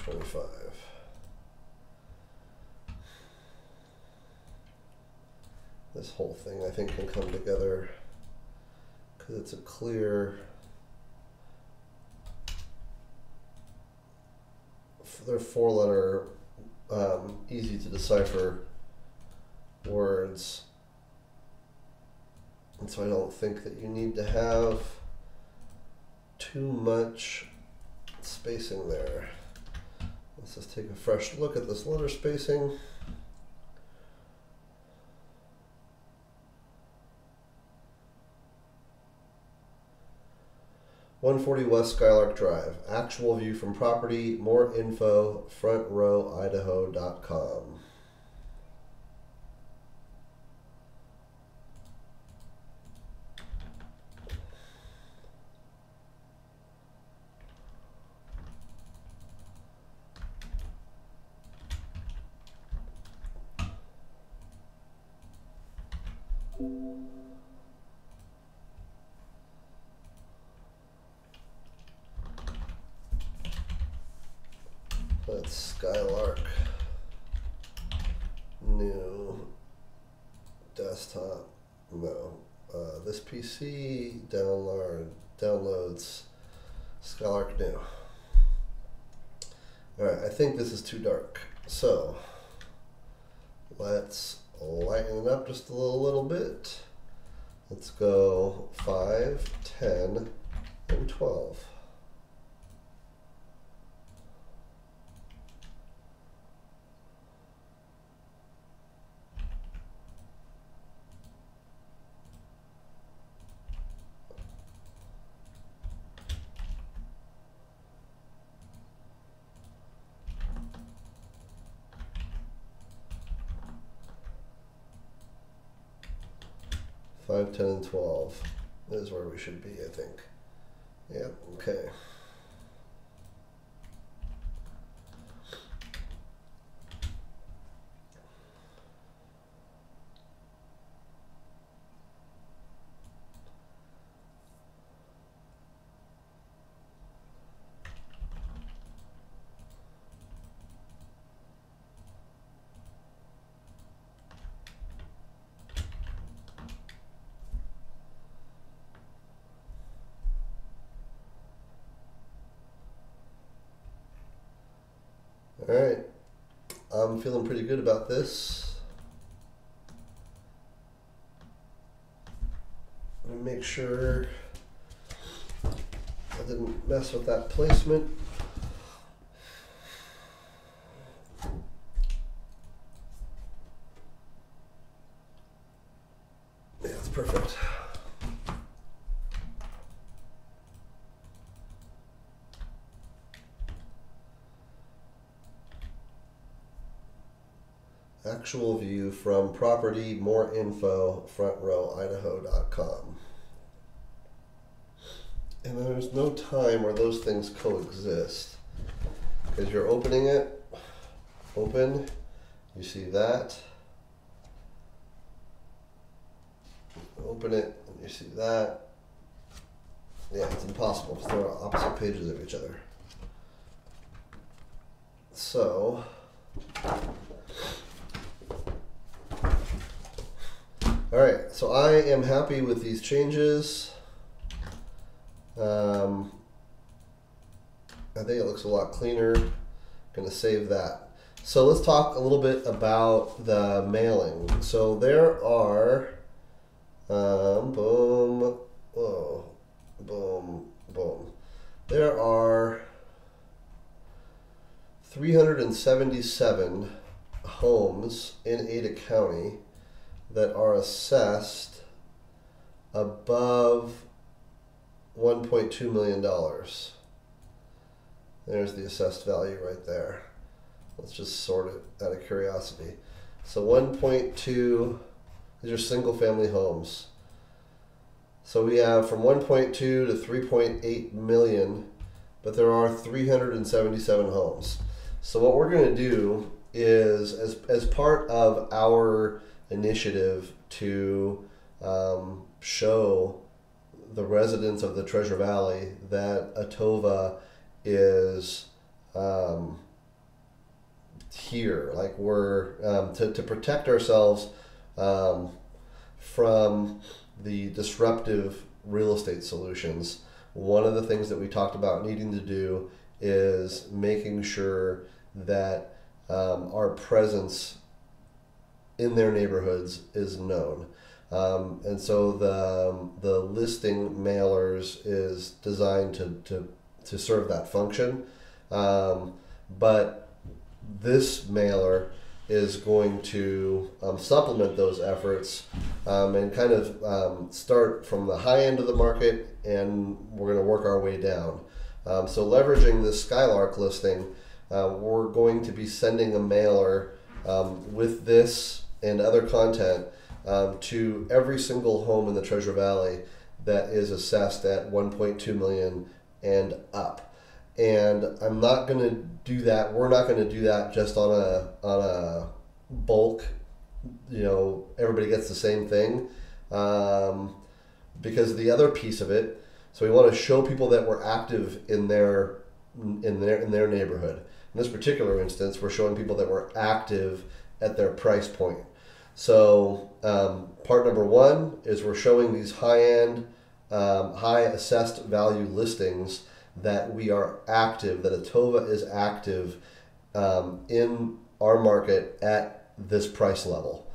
-25. This whole thing, I think, can come together because it's a clear, they're 4-letter, easy to decipher words. And so I don't think that you need to have too much spacing there. Let's just take a fresh look at this letter spacing. "140 West Skylark Drive. Actual view from property. More info. frontrowidaho.com." That's Skylark. New desktop. No. This PC downloads Skylark new. Alright, I think this is too dark. So let's lighten it up just a little bit. Let's go 5, 10, and 12. 5, 10, and 12 is where we should be, I think. Yeah, okay. All right, I'm feeling pretty good about this. Let me make sure I didn't mess with that placement. Yeah, that's perfect. Actual view from property, more info, frontrowidaho.com. And there's no time where those things coexist. Because you're opening it, open, you see that. Open it, and you see that. Yeah, it's impossible because they're on opposite pages of each other. So, all right, so I am happy with these changes. I think it looks a lot cleaner. Going to save that. So let's talk a little bit about the mailing. So there are, boom, whoa, boom, boom. There are 377 homes in Ada County that are assessed above $1.2 million. There's the assessed value right there. Let's just sort it out of curiosity. So 1.2, these are single family homes. So we have from 1.2 to 3.8 million, but there are 377 homes. So what we're going to do is, as part of our initiative to show the residents of the Treasure Valley that Atova is here, like we're to protect ourselves from the disruptive real estate solutions. One of the things that we talked about needing to do is making sure that our presence in their neighborhoods is known. And so the listing mailers is designed to serve that function. But this mailer is going to supplement those efforts and kind of start from the high end of the market, and we're going to work our way down. So leveraging this Skylark listing, we're going to be sending a mailer with this and other content to every single home in the Treasure Valley that is assessed at 1.2 million and up. And I'm not going to do that. We're not going to do that just on a bulk, everybody gets the same thing, because the other piece of it. So we want to show people that we're active in their neighborhood. In this particular instance, we're showing people that we're active at their price point. So part number one is we're showing these high-end, high assessed value listings that we are active, that Atova is active in our market at this price level.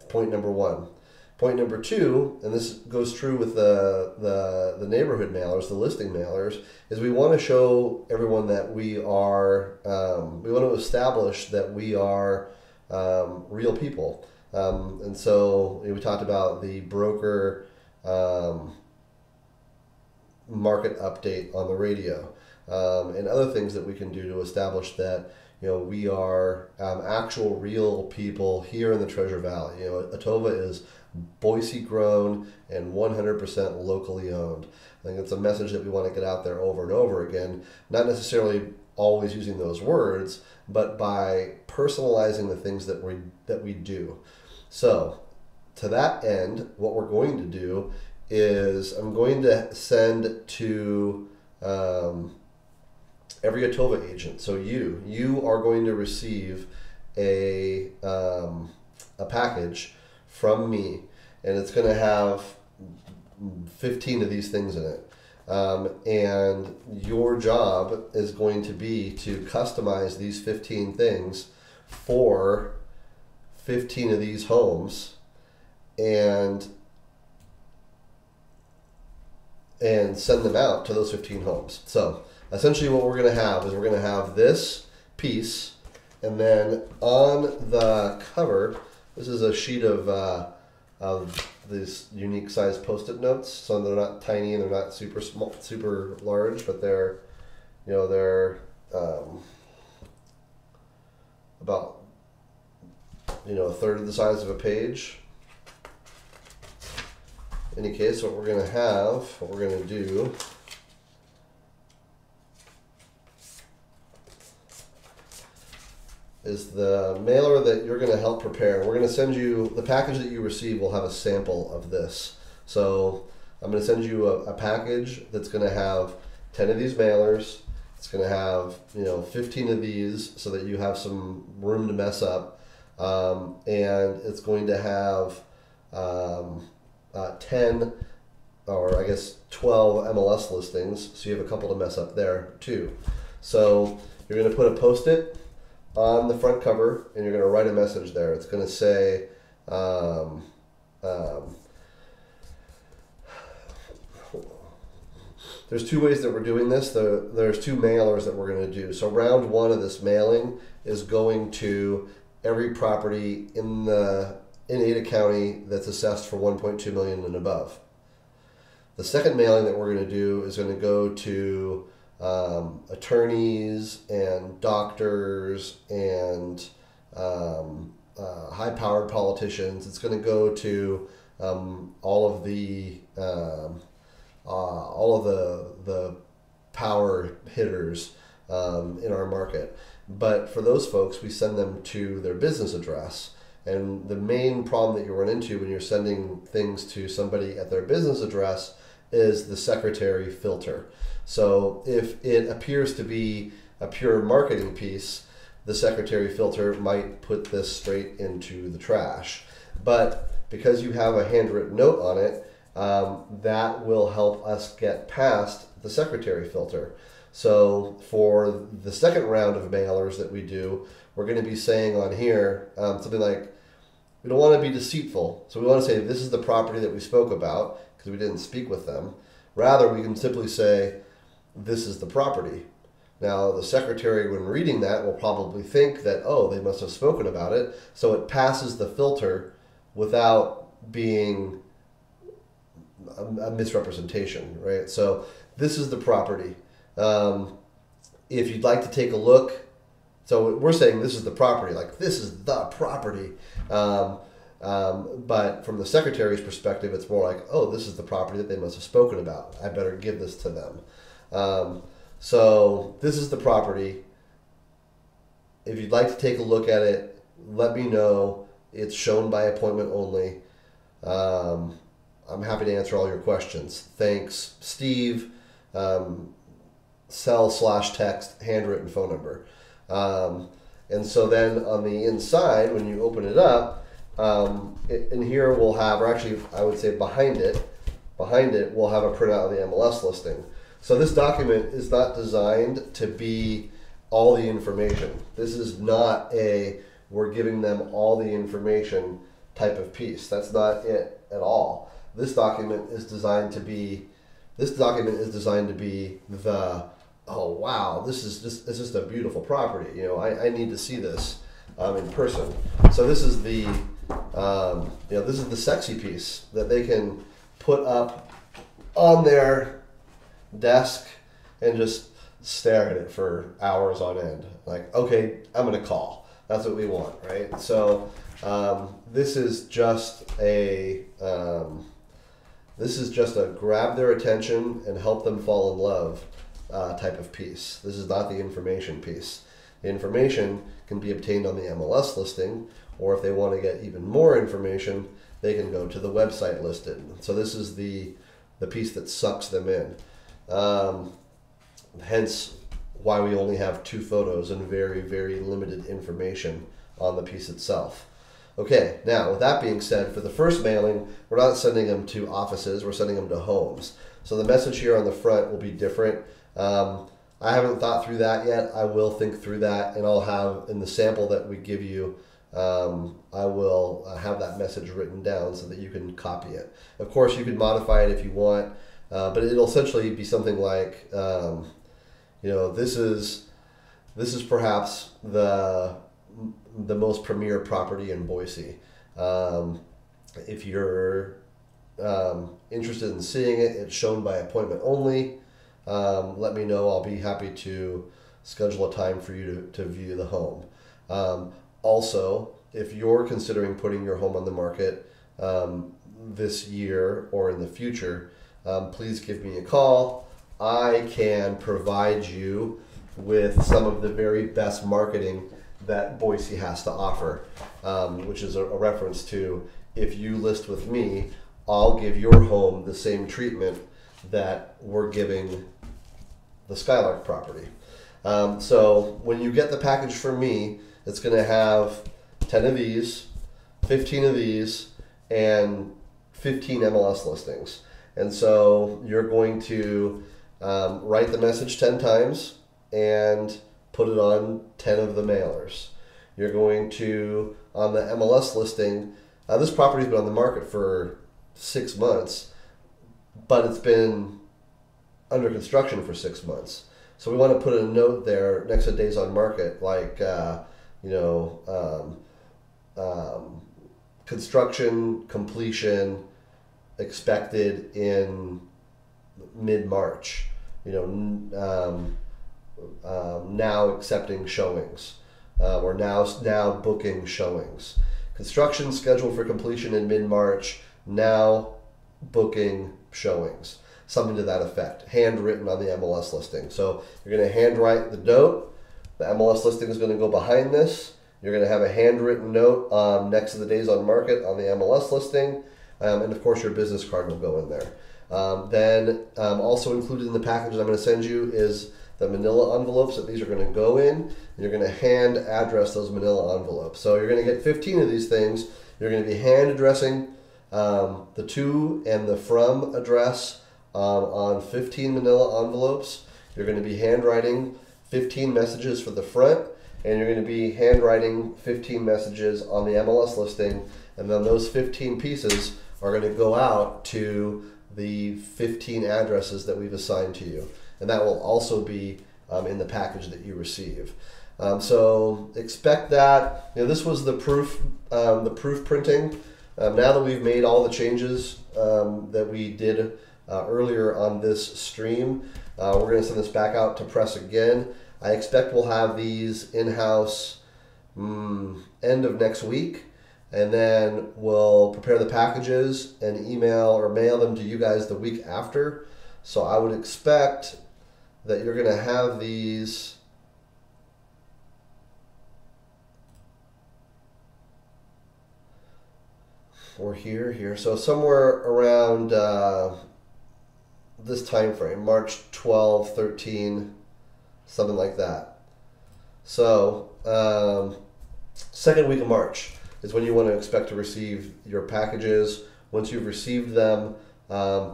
Point number one. Point number two, and this goes true with the neighborhood mailers, the listing mailers, is we want to show everyone that we are, we want to establish that we are real people. And so we talked about the broker market update on the radio, and other things that we can do to establish that we are actual real people here in the Treasure Valley. Atova is Boise grown and 100% locally owned. I think it's a message that we want to get out there over and over again, not necessarily always using those words, but by personalizing the things that we do. So to that end, what we're going to do is I'm going to send to every Atova agent. So you are going to receive a package from me, and it's going to have 15 of these things in it. And your job is going to be to customize these 15 things for 15 of these homes and send them out to those 15 homes. So essentially what we're going to have is we're going to have this piece, and then on the cover, this is a sheet of these unique size Post-it notes. So they're not tiny and they're not super small, super large, but they're about a third of the size of a page. In any case, what we're going to do is the mailer that you're going to help prepare. We're going to send you, the package that you receive will have a sample of this. So I'm going to send you a package that's going to have 10 of these mailers. It's going to have 15 of these so that you have some room to mess up. And it's going to have 10, or I guess 12 MLS listings, so you have a couple to mess up there too. So you're going to put a Post-it on the front cover, and you're going to write a message there. It's going to say, there's two ways that we're doing this. There's two mailers that we're going to do. So round one of this mailing is going to every property in Ada County that's assessed for 1.2 million and above. The second mailing that we're going to do is going to go to attorneys and doctors and high-powered politicians. It's going to go to all of the power hitters in our market. But for those folks, we send them to their business address. And the main problem that you run into when you're sending things to somebody at their business address is the secretary filter. So if it appears to be a pure marketing piece, the secretary filter might put this straight into the trash. But because you have a handwritten note on it, that will help us get past the secretary filter. So for the second round of mailers that we do, we're going to be saying on here something like, we don't want to be deceitful. So we want to say this is the property that we spoke about because we didn't speak with them. Rather, we can simply say this is the property. Now, the secretary, when reading that, will probably think that, oh, they must have spoken about it. So it passes the filter without being a misrepresentation, right? So this is the property. If you'd like to take a look, so we're saying this is the property, like this is the property. But from the secretary's perspective, it's more like, oh, this is the property that they must have spoken about. I better give this to them. So this is the property. If you'd like to take a look at it, let me know. It's shown by appointment only. I'm happy to answer all your questions. Thanks, Steve. Cell/text, handwritten phone number. And so then on the inside, when you open it up, in here we'll have, or actually I would say behind it we'll have a printout of the MLS listing. So this document is not designed to be all the information. This is not a we're giving them all the information type of piece. That's not it at all. This document is designed to be the, oh wow, this is just a beautiful property. I need to see this in person. So this is the this is the sexy piece that they can put up on their desk and just stare at it for hours on end. Like, okay, I'm gonna call. That's what we want, right? So this is just a grab their attention and help them fall in love type of piece. This is not the information piece. The information can be obtained on the MLS listing, or if they want to get even more information, they can go to the website listed. So this is the piece that sucks them in. Hence why we only have 2 photos and very, very limited information on the piece itself. Okay, now with that being said, for the first mailing, we're not sending them to offices, we're sending them to homes. So the message here on the front will be different. I haven't thought through that yet. I will think through that, and I'll have, in the sample that we give you, I will have that message written down so that you can copy it. Of course, you can modify it if you want, but it'll essentially be something like, this is perhaps the most premier property in Boise. If you're interested in seeing it, it's shown by appointment only. Let me know. I'll be happy to schedule a time for you to view the home. Also, if you're considering putting your home on the market this year or in the future, please give me a call. I can provide you with some of the very best marketing that Boise has to offer, which is a reference to, if you list with me, I'll give your home the same treatment that we're giving the Skylark property. So when you get the package from me, it's going to have 10 of these, 15 of these, and 15 MLS listings. And so you're going to write the message 10 times and put it on 10 of the mailers. You're going to, on the MLS listing, this property's been on the market for 6 months, but it's been under construction for 6 months. So we want to put a note there next to days on market, like, construction completion expected in mid-March, now accepting showings, or now booking showings. Construction scheduled for completion in mid-March, now booking showings. Something to that effect, handwritten on the MLS listing. So you're going to handwrite the note. The MLS listing is going to go behind this. You're going to have a handwritten note next to the days on market on the MLS listing. And of course your business card will go in there. Then also included in the package that I'm going to send you is the manila envelopes that these are going to go in. And you're going to hand address those manila envelopes. So you're going to get 15 of these things. You're going to be hand addressing the to and the from address on 15 manila envelopes. You're going to be handwriting 15 messages for the front, and you're going to be handwriting 15 messages on the MLS listing, and then those 15 pieces are going to go out to the 15 addresses that we've assigned to you, and that will also be in the package that you receive. So expect that. This was the proof printing. Now that we've made all the changes that we did earlier on this stream, we're going to send this back out to press again. I expect we'll have these in-house end of next week, and then we'll prepare the packages and email or mail them to you guys the week after. So I would expect that you're going to have these or here. So somewhere around this time frame, March 12, 13, something like that. So second week of March is when you want to expect to receive your packages. Once you've received them,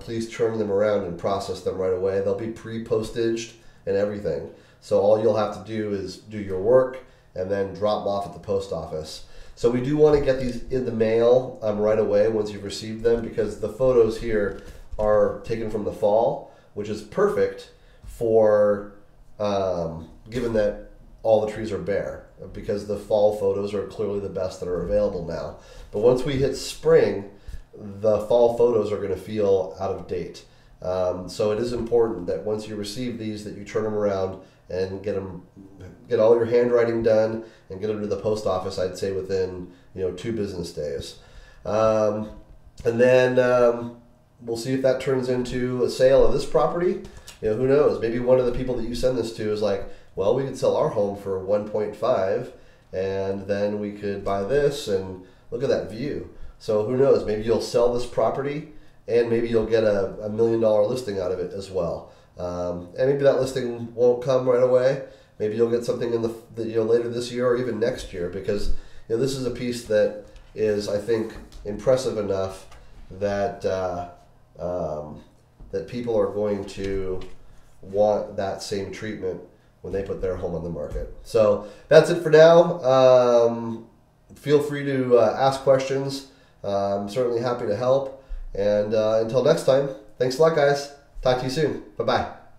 please turn them around and process them right away. They'll be pre-postaged and everything. So all you'll have to do is do your work and then drop them off at the post office. So we do want to get these in the mail right away once you've received them, because the photos here are taken from the fall, which is perfect for given that all the trees are bare, because the fall photos are clearly the best that are available now. But once we hit spring, the fall photos are going to feel out of date. So it is important that once you receive these, that you turn them around and get all your handwriting done and get them to the post office. I'd say within 2 business days, and then we'll see if that turns into a sale of this property. Who knows? Maybe one of the people that you send this to is like, well, we could sell our home for 1.5, and then we could buy this, and look at that view. So who knows? Maybe you'll sell this property, and maybe you'll get a $1 million listing out of it as well. And maybe that listing won't come right away. Maybe you'll get something in the later this year or even next year, because this is a piece that is, I think, impressive enough that that people are going to want that same treatment when they put their home on the market. So that's it for now. Feel free to ask questions. I'm certainly happy to help. And until next time, thanks a lot, guys. Talk to you soon. Bye-bye.